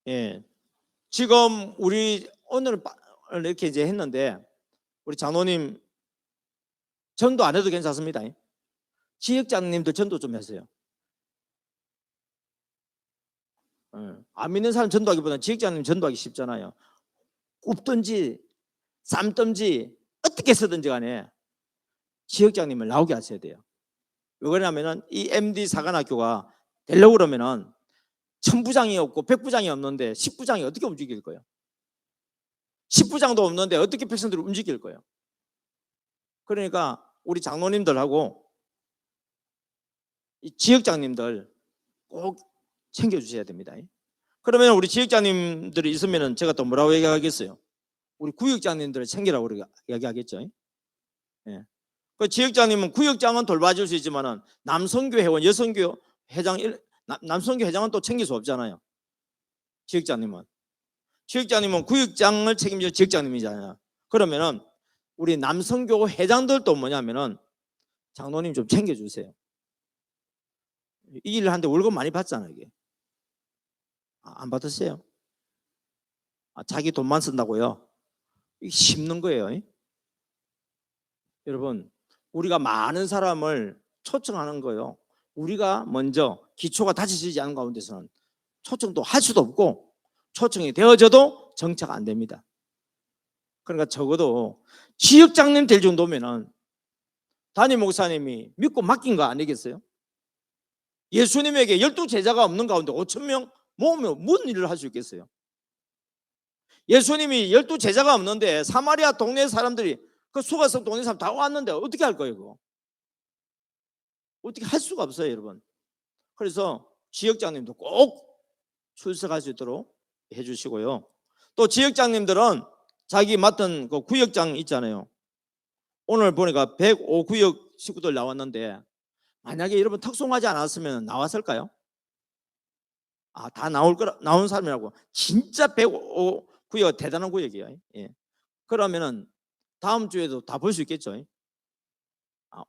예. 지금 우리 오늘 이렇게 이제 했는데 우리 장로님 전도 안 해도 괜찮습니다. 지역장님들 전도 좀 하세요. 안 믿는 사람 전도하기보다는 지역장님 전도하기 쉽잖아요. 굽든지 삶든지 어떻게 쓰든지 간에 지역장님을 나오게 하셔야 돼요. 왜 그러냐면은 이 MD 사관학교가 되려고 그러면은 1000부장이 없고 100부장이 없는데 10부장이 어떻게 움직일 거예요? 10부장도 없는데 어떻게 백성들을 움직일 거예요? 그러니까 우리 장로님들하고 이 지역장님들 꼭 챙겨주셔야 됩니다. 그러면 우리 지역장님들이 있으면 제가 또 뭐라고 얘기하겠어요? 우리 구역장님들을 챙기라고 우리가 이야기하겠죠. 예. 그 지역장님은 구역장은 돌봐줄 수 있지만은 남성교 회원, 여성교 회장, 남성교 회장은 또 챙길 수 없잖아요. 지역장님은 구역장을 책임져 지역장님이잖아요. 그러면은 우리 남성교 회장들도 뭐냐면은 장로님 좀 챙겨주세요. 이 일을 하는데 월급 많이 받잖아요. 이게 안 받으세요? 자기 돈만 쓴다고요? 이게 심는 거예요. 여러분, 우리가 많은 사람을 초청하는 거예요. 우리가 먼저 기초가 다져지지 않은 가운데서는 초청도 할 수도 없고 초청이 되어져도 정착 안 됩니다. 그러니까 적어도 지역장님 될 정도면은 담임 목사님이 믿고 맡긴 거 아니겠어요? 예수님에게 12제자가 없는 가운데 5,000명 모으면 무슨 일을 할 수 있겠어요? 예수님이 12제자가 없는데 사마리아 동네 사람들이 그 수가성 동네 사람 다 왔는데 어떻게 할 거예요? 그거? 어떻게 할 수가 없어요, 여러분. 그래서 지역장님도 꼭 출석할 수 있도록 해주시고요. 또 지역장님들은 자기 맡은 그 구역장 있잖아요. 오늘 보니까 105구역 식구들 나왔는데 만약에 여러분 특송하지 않았으면 나왔을까요? 다 나온 사람이라고. 진짜 105구역 대단한 구역이에요. 예. 그러면은 다음 주에도 다 볼 수 있겠죠.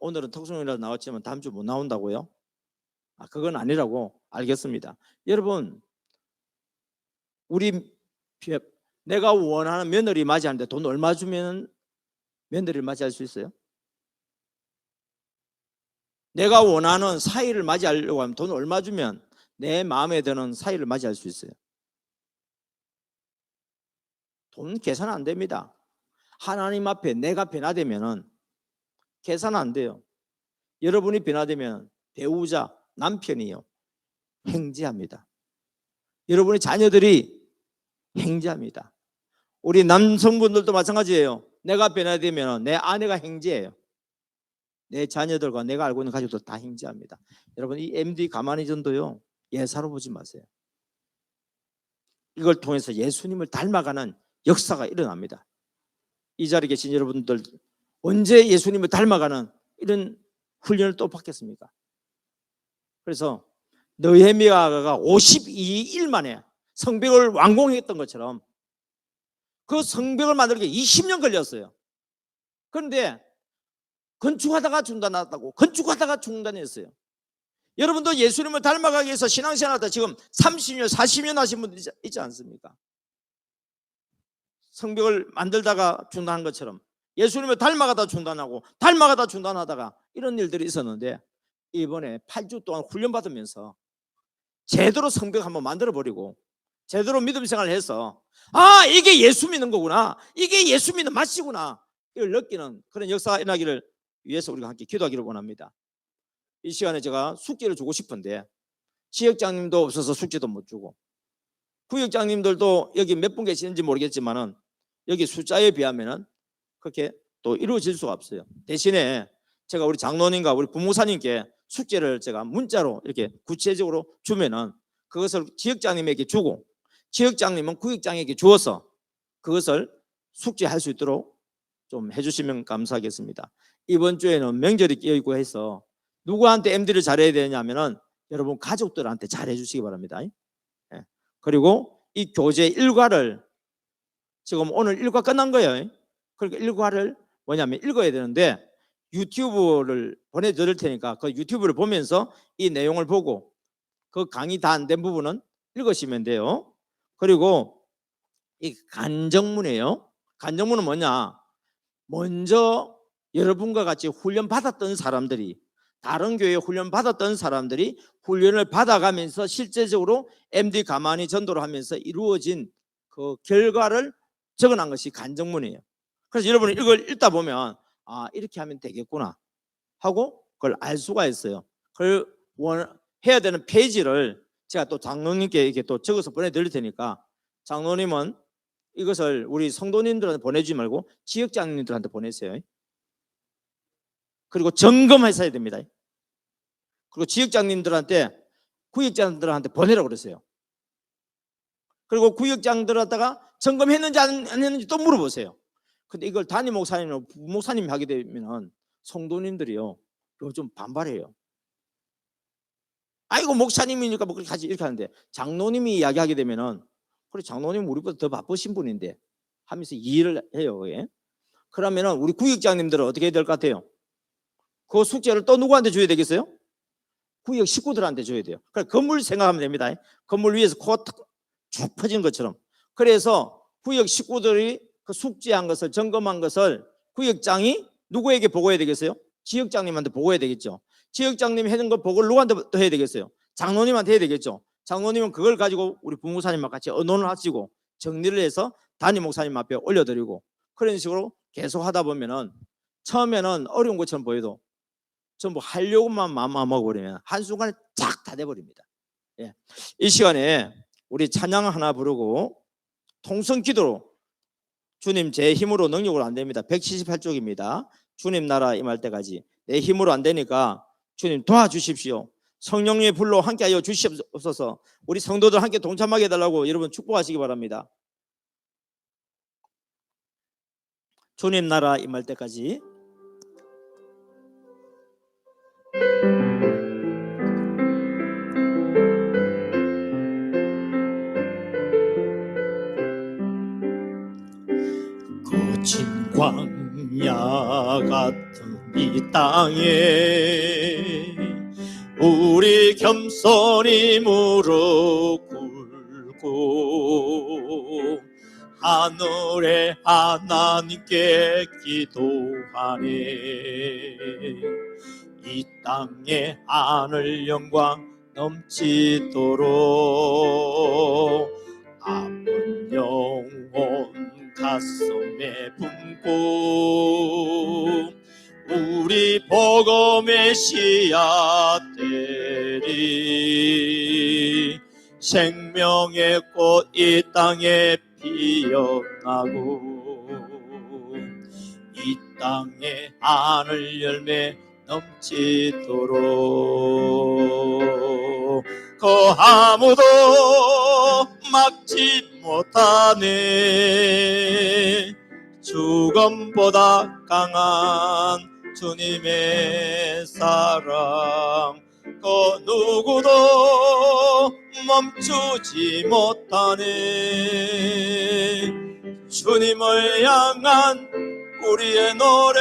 오늘은 특송이라도 나왔지만 다음 주 못 나온다고요? 그건 아니라고 알겠습니다. 여러분, 우리 내가 원하는 며느리 맞이하는데 돈 얼마 주면 며느리를 맞이할 수 있어요? 내가 원하는 사이를 맞이하려고 하면 돈 얼마 주면 내 마음에 드는 사이를 맞이할 수 있어요? 돈 계산 안 됩니다. 하나님 앞에 내가 변화되면은 계산 안 돼요. 여러분이 변화되면 배우자, 남편이요 행지합니다. 여러분의 자녀들이 행지합니다. 우리 남성분들도 마찬가지예요. 내가 변화되면 내 아내가 행지예요. 내 자녀들과 내가 알고 있는 가족들 다 행지합니다. 여러분, 이 MD 가만히 전도요 예사로 보지 마세요. 이걸 통해서 예수님을 닮아가는 역사가 일어납니다. 이 자리에 계신 여러분들 언제 예수님을 닮아가는 이런 훈련을 또 받겠습니까? 그래서 느헤미야가 52일 만에 성벽을 완공했던 것처럼 그 성벽을 만들기 20년 걸렸어요. 그런데 건축하다가 중단했다고, 건축하다가 중단했어요. 여러분도 예수님을 닮아가기 위해서 신앙생활하다 지금 30년 40년 하신 분들 있지 않습니까? 성벽을 만들다가 중단한 것처럼 예수님을 닮아가다 중단하고 닮아가다 중단하다가 이런 일들이 있었는데 이번에 8주 동안 훈련받으면서 제대로 성벽 한번 만들어버리고 제대로 믿음 생활을 해서 이게 예수 믿는 거구나, 이게 예수 믿는 맛이구나, 이걸 느끼는 그런 역사가 일어나기를 위해서 우리가 함께 기도하기를 원합니다. 이 시간에 제가 숙제를 주고 싶은데 지역장님도 없어서 숙제도 못 주고 구역장님들도 여기 몇 분 계시는지 모르겠지만은 여기 숫자에 비하면은 그렇게 또 이루어질 수가 없어요. 대신에 제가 우리 장로님과 우리 부목사님께 숙제를 제가 문자로 이렇게 구체적으로 주면은 그것을 지역장님에게 주고 지역장님은 구역장에게 주어서 그것을 숙제할 수 있도록 좀 해주시면 감사하겠습니다. 이번 주에는 명절이 끼어있고 해서 누구한테 MD를 잘해야 되냐면은 여러분 가족들한테 잘해 주시기 바랍니다. 그리고 이 교재 일과를 지금 오늘 일과 끝난 거예요. 그러니까 일과를 뭐냐면 읽어야 되는데 유튜브를 보내드릴 테니까 그 유튜브를 보면서 이 내용을 보고 그 강의 다 안 된 부분은 읽으시면 돼요. 그리고 이 간정문이에요. 간정문은 뭐냐? 먼저 여러분과 같이 훈련 받았던 사람들이, 다른 교회에 훈련 받았던 사람들이 훈련을 받아가면서 실제적으로 MD 가만히 전도를 하면서 이루어진 그 결과를 적어놓은 것이 간정문이에요. 그래서 여러분이 이걸 읽다 보면 이렇게 하면 되겠구나 하고 그걸 알 수가 있어요. 그걸 해야 되는 페이지를 제가 또 장로님께 이렇게 또 적어서 보내드릴 테니까 장로님은 이것을 우리 성도님들한테 보내주지 말고 지역장님들한테 보내세요. 그리고 점검하셔야 됩니다. 그리고 지역장님들한테 구역장들한테 보내라고 그러세요. 그리고 구역장들한테가 점검했는지 안 했는지 또 물어보세요. 근데 이걸 담임 목사님이나 부목사님이 하게 되면 성도님들이요 요즘 반발해요. 아이고 목사님이니까 뭐 그렇게 하지 이렇게 하는데 장로님이 이야기하게 되면은 그래 장로님 우리보다 더 바쁘신 분인데 하면서 이해를 해요. 예? 그러면은 우리 구역장님들은 어떻게 해야 될 것 같아요? 그 숙제를 또 누구한테 줘야 되겠어요? 구역 식구들한테 줘야 돼요. 그러니까 건물 생각하면 됩니다. 건물 위에서 쭉 퍼진 것처럼. 그래서 구역 식구들이 그 숙지한 것을 점검한 것을 구역장이 누구에게 보고해야 되겠어요? 지역장님한테 보고해야 되겠죠. 지역장님이 해준 거 보고를 누구한테 또 해야 되겠어요? 장로님한테 해야 되겠죠. 장로님은 그걸 가지고 우리 부목사님과 같이 의논을 하시고 정리를 해서 담임 목사님 앞에 올려드리고 그런 식으로 계속 하다 보면은 처음에는 어려운 것처럼 보여도 전부 하려고만 마음 먹어버리면 한순간에 쫙 다 돼버립니다. 예. 이 시간에 우리 찬양 하나 부르고 통성 기도로 주님 제 힘으로 능력으로 안 됩니다. 178쪽입니다. 주님 나라 임할 때까지 내 힘으로 안 되니까 주님 도와주십시오. 성령의 불로 함께하여 주시옵소서. 우리 성도들 함께 동참하게 해달라고 여러분 축복하시기 바랍니다. 주님 나라 임할 때까지. 거친 광야 같은 이 땅에 우리 겸손히 무릎 꿇고 하늘의 하나님께 기도하네. 이 땅에 하늘 영광 넘치도록 아픈 영혼 가슴에 품고 우리 복음의 씨앗들이 생명의 꽃 이 땅에 피어나고 이 땅에 하늘 열매 넘치도록 그 아무도 막지 못하네. 죽음보다 강한 주님의 사랑 그 누구도 멈추지 못하네. 주님을 향한 우리의 노래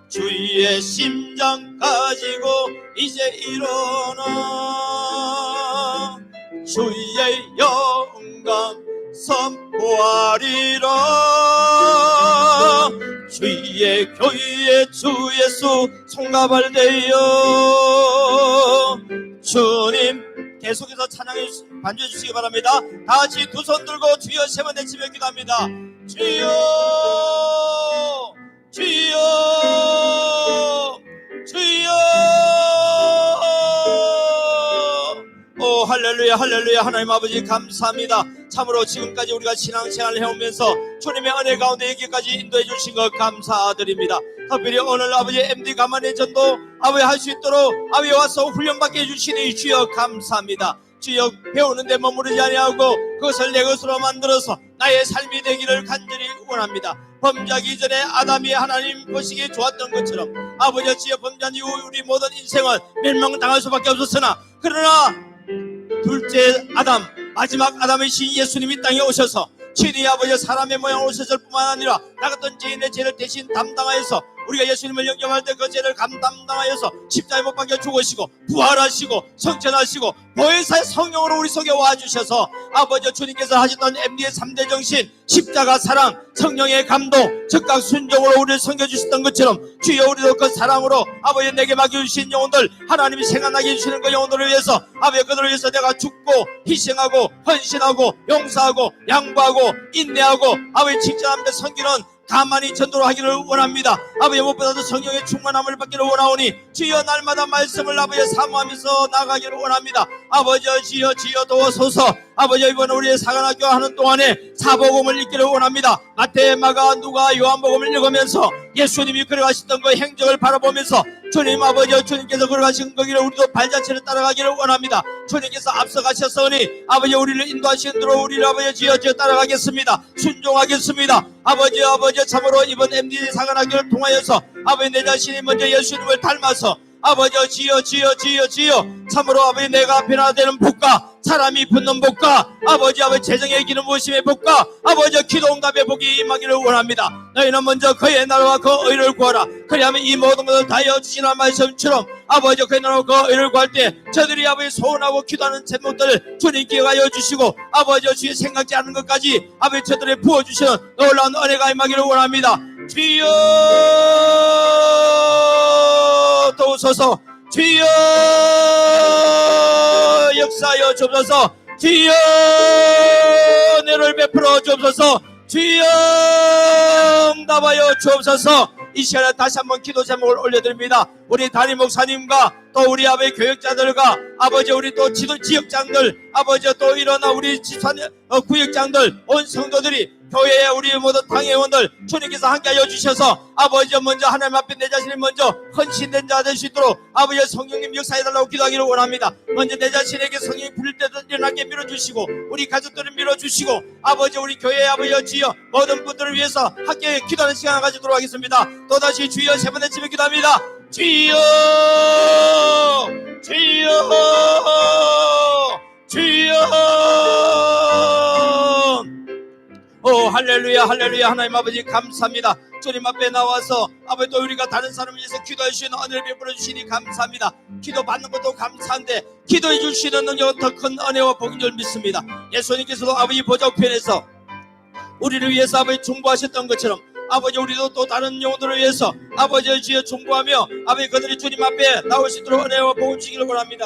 주의 심장 가지고 이제 일어나 주의 영광 선포하리라. 주의 교회에 주 예수 송가발되어 주님 계속해서 찬양해 반주해 주시기 바랍니다. 다같이 두 손 들고 주여 세 번 외치며 기도합니다. 주여 주여 주여. 오 할렐루야 할렐루야. 하나님 아버지 감사합니다. 참으로 지금까지 우리가 신앙생활을 해오면서 주님의 은혜 가운데 여기까지 인도해 주신 것 감사드립니다. 특별히 오늘 아버지 MD 가만히 전도 아버지 할 수 있도록 아버지 와서 훈련받게 해주시니 주여 감사합니다. 주여 배우는데 머무르지 아니하고 그것을 내 것으로 만들어서 나의 삶이 되기를 간절히 원합니다. 범죄하기 전에 아담이 하나님 보시기에 좋았던 것처럼 아버지 주여 범죄한 이후 우리 모든 인생은 멸망당할 수밖에 없었으나 그러나 둘째 아담 마지막 아담이신 예수님이 땅에 오셔서 친히 아버지 사람의 모양으로 오셨을 뿐만 아니라 나 같은 죄인의 죄를 대신 담당하여서 우리가 예수님을 영접할 때 그 죄를 감당하여서 십자가에 못 박혀 죽으시고 부활하시고 성천하시고 보혜사의 성령으로 우리 속에 와주셔서 아버지 주님께서 하셨던 MD의 3대 정신 십자가 사랑 성령의 감동 즉각 순종으로 우리를 섬겨주셨던 것처럼 주여 우리도 그 사랑으로 아버지 내게 맡겨주신 영혼들 하나님이 생각나게 해주시는 그 영혼들을 위해서 아버지 그들을 위해서 내가 죽고 희생하고 헌신하고 용서하고 양보하고 인내하고 아버지 칭찬하면서 섬기는 가만히 전도를 하기를 원합니다. 아버지 무엇보다도 성령의 충만함을 받기를 원하오니 주여 날마다 말씀을 아버지 사모하면서 나가기를 원합니다. 아버지 주여 도와소서. 아버지 이번 우리의 사관학교 하는 동안에 사복음을 읽기를 원합니다. 마태, 마가, 누가, 요한복음을 읽으면서 예수님이 걸어가셨던 그 행적을 바라보면서 주님 아버지 주님께서 걸어가신 거기를 우리도 발자취를 따라가기를 원합니다. 주님께서 앞서가셨으니 아버지 우리를 인도하신 대로 우리를 아버지 주여 따라가겠습니다. 순종하겠습니다. 아버지 참으로 이번 MD 사관학교를 통하여서 아버지 내 자신이 먼저 예수님을 닮아서 아버지 주여 참으로 아버지 내가 변화되는 복과 사람이 붙는 복과 아버지 재정의 기름 부으심의 복과 아버지 기도응답의 복이 임하기를 원합니다. 너희는 먼저 그의 나라와 그 의를 구하라. 그리하면 이 모든 것을 다하여 주시는 말씀처럼 아버지 그의 나라와 그 의를 구할 때 저들이 아버지 소원하고 기도하는 제목들을 주님께 하여 주시고 아버지 주의 생각지 않은 것까지 아버지 저들에 부어주시는 놀라운 은혜가 임하기를 원합니다. 주여 도우소서. 주여 역사하여 주옵소서. 주여 은혜를 베풀어 주옵소서. 주여 응답하여 주옵소서. 이 시간에 다시 한번 기도 제목을 올려드립니다. 우리 담임 목사님과 또 우리 아버지 교역자들과 아버지 우리 또 지역장들 아버지 또 일어나 우리 구역장들 온 성도들이 교회에 우리 모든 당회원들 주님께서 함께하여 주셔서 아버지 먼저 하나님 앞에 내 자신이 먼저 헌신된 자 될 수 있도록 아버지 성령님 역사해달라고 기도하기를 원합니다. 먼저 내 자신에게 성령이 부릴 때도 일어나게 밀어주시고 우리 가족들을 밀어주시고 아버지 우리 교회 아버지 주여 모든 분들을 위해서 함께 기도하는 시간을 가지도록 하겠습니다. 또다시 주여 세 번째 집에 기도합니다. 주여 할렐루야 하나님 아버지 감사합니다. 주님 앞에 나와서 아버지 또 우리가 다른 사람을 위해서 기도해 주시는 은혜를 베풀어 주시니 감사합니다. 기도 받는 것도 감사한데 기도해 주시는 능력은 더 큰 은혜와 복인 줄 믿습니다. 예수님께서도 아버지 보좌 우편에서 우리를 위해서 아버지 중보하셨던 것처럼 아버지 우리도 또 다른 영혼들을 위해서 아버지 주여 중보하며 아버지 그들이 주님 앞에 나올 수 있도록 은혜와 복을 주시기를 원합니다.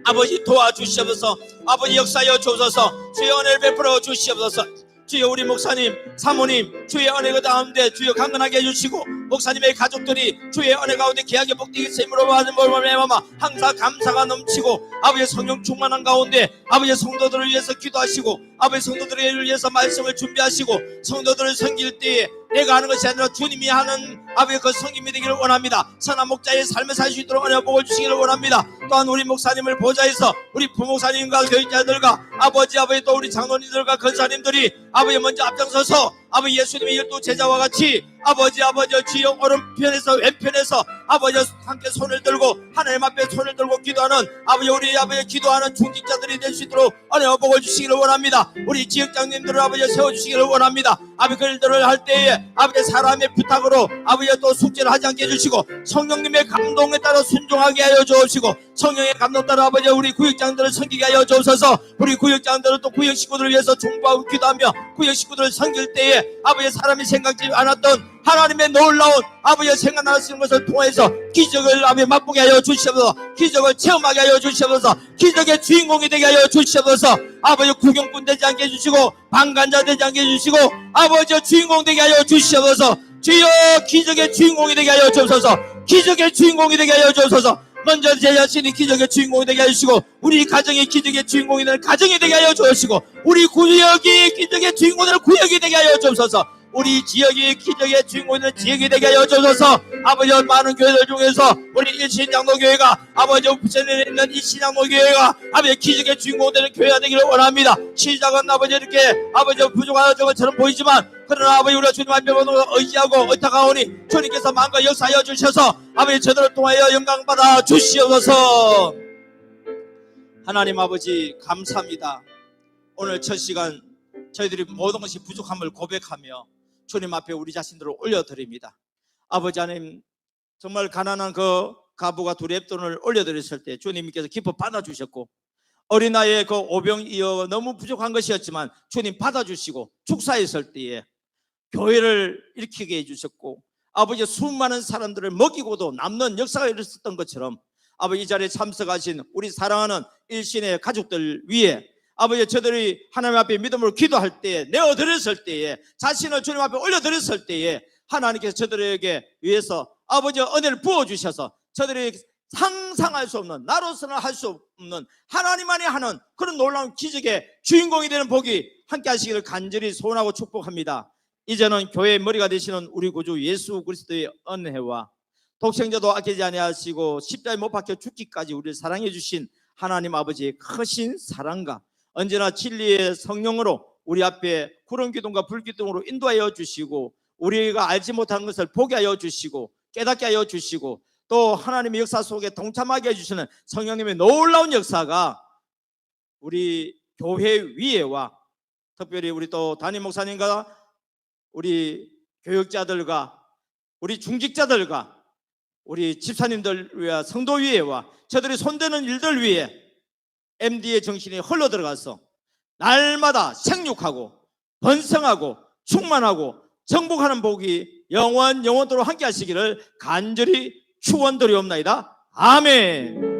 아버지 도와주시옵소서. 아버지 역사하여 주옵소서. 주의 은혜를 베풀어 주시옵소서. 주여 우리 목사님 사모님 주의 은혜가 가운데 주여 강건하게 해주시고 목사님의 가족들이 주의 은혜 가운데 귀하게 복되게 세임으로 받은 벌마마 항상 감사가 넘치고 아버지 성령 충만한 가운데 아버지 성도들을 위해서 기도하시고 아버지 성도들을 위해서 말씀을 준비하시고 성도들을 섬길 때에 내가 하는 것이 아니라 주님이 하는 아버지 그 성김이 되기를 원합니다. 선한 목자의 삶을 살 수 있도록 은혜 복을 주시기를 원합니다. 또한 우리 목사님을 보좌해서 우리 부목사님과 교육자들과 아버지 또 우리 장로님들과 권사님들이 아버지 먼저 앞장서서 아버지 예수님의 12 제자와 같이 아버지 주여 오른편에서 왼편에서 아버지 함께 손을 들고 하나님 앞에 손을 들고 기도하는 아버지 우리 아버지 기도하는 중직자들이 될 수 있도록 은혜와 복을 주시기를 원합니다. 우리 지역장님들을 아버지 세워주시기를 원합니다. 아버지 그 일들을 할 때에 아버지 사람의 부탁으로 아버지 또 숙제를 하지 않게 해주시고 성령님의 감동에 따라 순종하게 하여 주옵시고 성령의 감동 따라 아버지 우리 구역장들을 섬기게 하여 주옵소서. 우리 구역장들은 또 구역 식구들을 위해서 중보하고 기도하며 구역 식구들을 섬길 때에 아버지 사람이 생각지 않았던 하나님의 놀라운 아버지의 생각나시는 것을 통해서 기적을 아버지 맛보게 하여 주시옵소서. 기적을 체험하게 하여 주시옵소서. 기적의 주인공이 되게 하여 주시옵소서. 아버지 구경꾼 되지 않게 해주시고 방관자 되지 않게 해주시고 아버지 주인공 되게 하여 주시옵소서. 주여 기적의 주인공이 되게 하여 주옵소서. 기적의 주인공이 되게 하여 주옵소서. 먼저 제 자신이 기적의 주인공이 되게 하시고 우리 가정이 기적의 주인공이 되는 가정이 되게 하여 주시고 우리 구역이 기적의 주인공이 되는 구역이 되게 하여 주옵소서. 우리 지역이 기적의 주인공이 되는 지역이 되게 하여 주옵소서. 아버지 많은 교회들 중에서 우리 일신장로교회가 아버지 부천에 있는 일신장로교회가 아버지 기적의 주인공 되는 교회가 되기를 원합니다. 시작은 아버지 이렇게 아버지 부족한 것처럼 보이지만 그러나 아버지 우리가 주님 앞에 의지하고 의탁하오니 주님께서 마음과 역사하여 주셔서 아버지 저들을 통하여 영광받아 주시옵소서. 하나님 아버지 감사합니다. 오늘 첫 시간 저희들이 모든 것이 부족함을 고백하며 주님 앞에 우리 자신들을 올려드립니다. 아버지 하나님 정말 가난한 그 가부가 둘의 옅돈을 올려드렸을 때 주님께서 기뻐 받아주셨고 어린아이의 그 오병이어 너무 부족한 것이었지만 주님 받아주시고 축사했을 때에 교회를 일으키게 해주셨고 아버지 수많은 사람들을 먹이고도 남는 역사가 일었었던 것처럼 아버지 이 자리에 참석하신 우리 사랑하는 일신의 가족들 위에 아버지, 저들이 하나님 앞에 믿음으로 기도할 때에, 내어드렸을 때에, 자신을 주님 앞에 올려드렸을 때에 하나님께서 저들에게 위해서 아버지 은혜를 부어주셔서 저들이 상상할 수 없는, 나로서는 할 수 없는 하나님만이 하는 그런 놀라운 기적의 주인공이 되는 복이 함께 하시기를 간절히 소원하고 축복합니다. 이제는 교회의 머리가 되시는 우리 구주 예수 그리스도의 은혜와 독생자도 아끼지 아니하시고 십자가에 못 박혀 죽기까지 우리를 사랑해 주신 하나님 아버지의 크신 사랑과 언제나 진리의 성령으로 우리 앞에 구름 기둥과 불 기둥으로 인도하여 주시고 우리가 알지 못한 것을 보게 하여 주시고 깨닫게 하여 주시고 또 하나님의 역사 속에 동참하게 해주시는 성령님의 놀라운 역사가 우리 교회 위에와 특별히 우리 또 담임 목사님과 우리 교육자들과 우리 중직자들과 우리 집사님들 위와 성도 위에와 저들이 손대는 일들 위에 MD의 정신이 흘러들어가서 날마다 생육하고 번성하고 충만하고 정복하는 복이 영원토록 함께 하시기를 간절히 축원드리옵나이다. 아멘.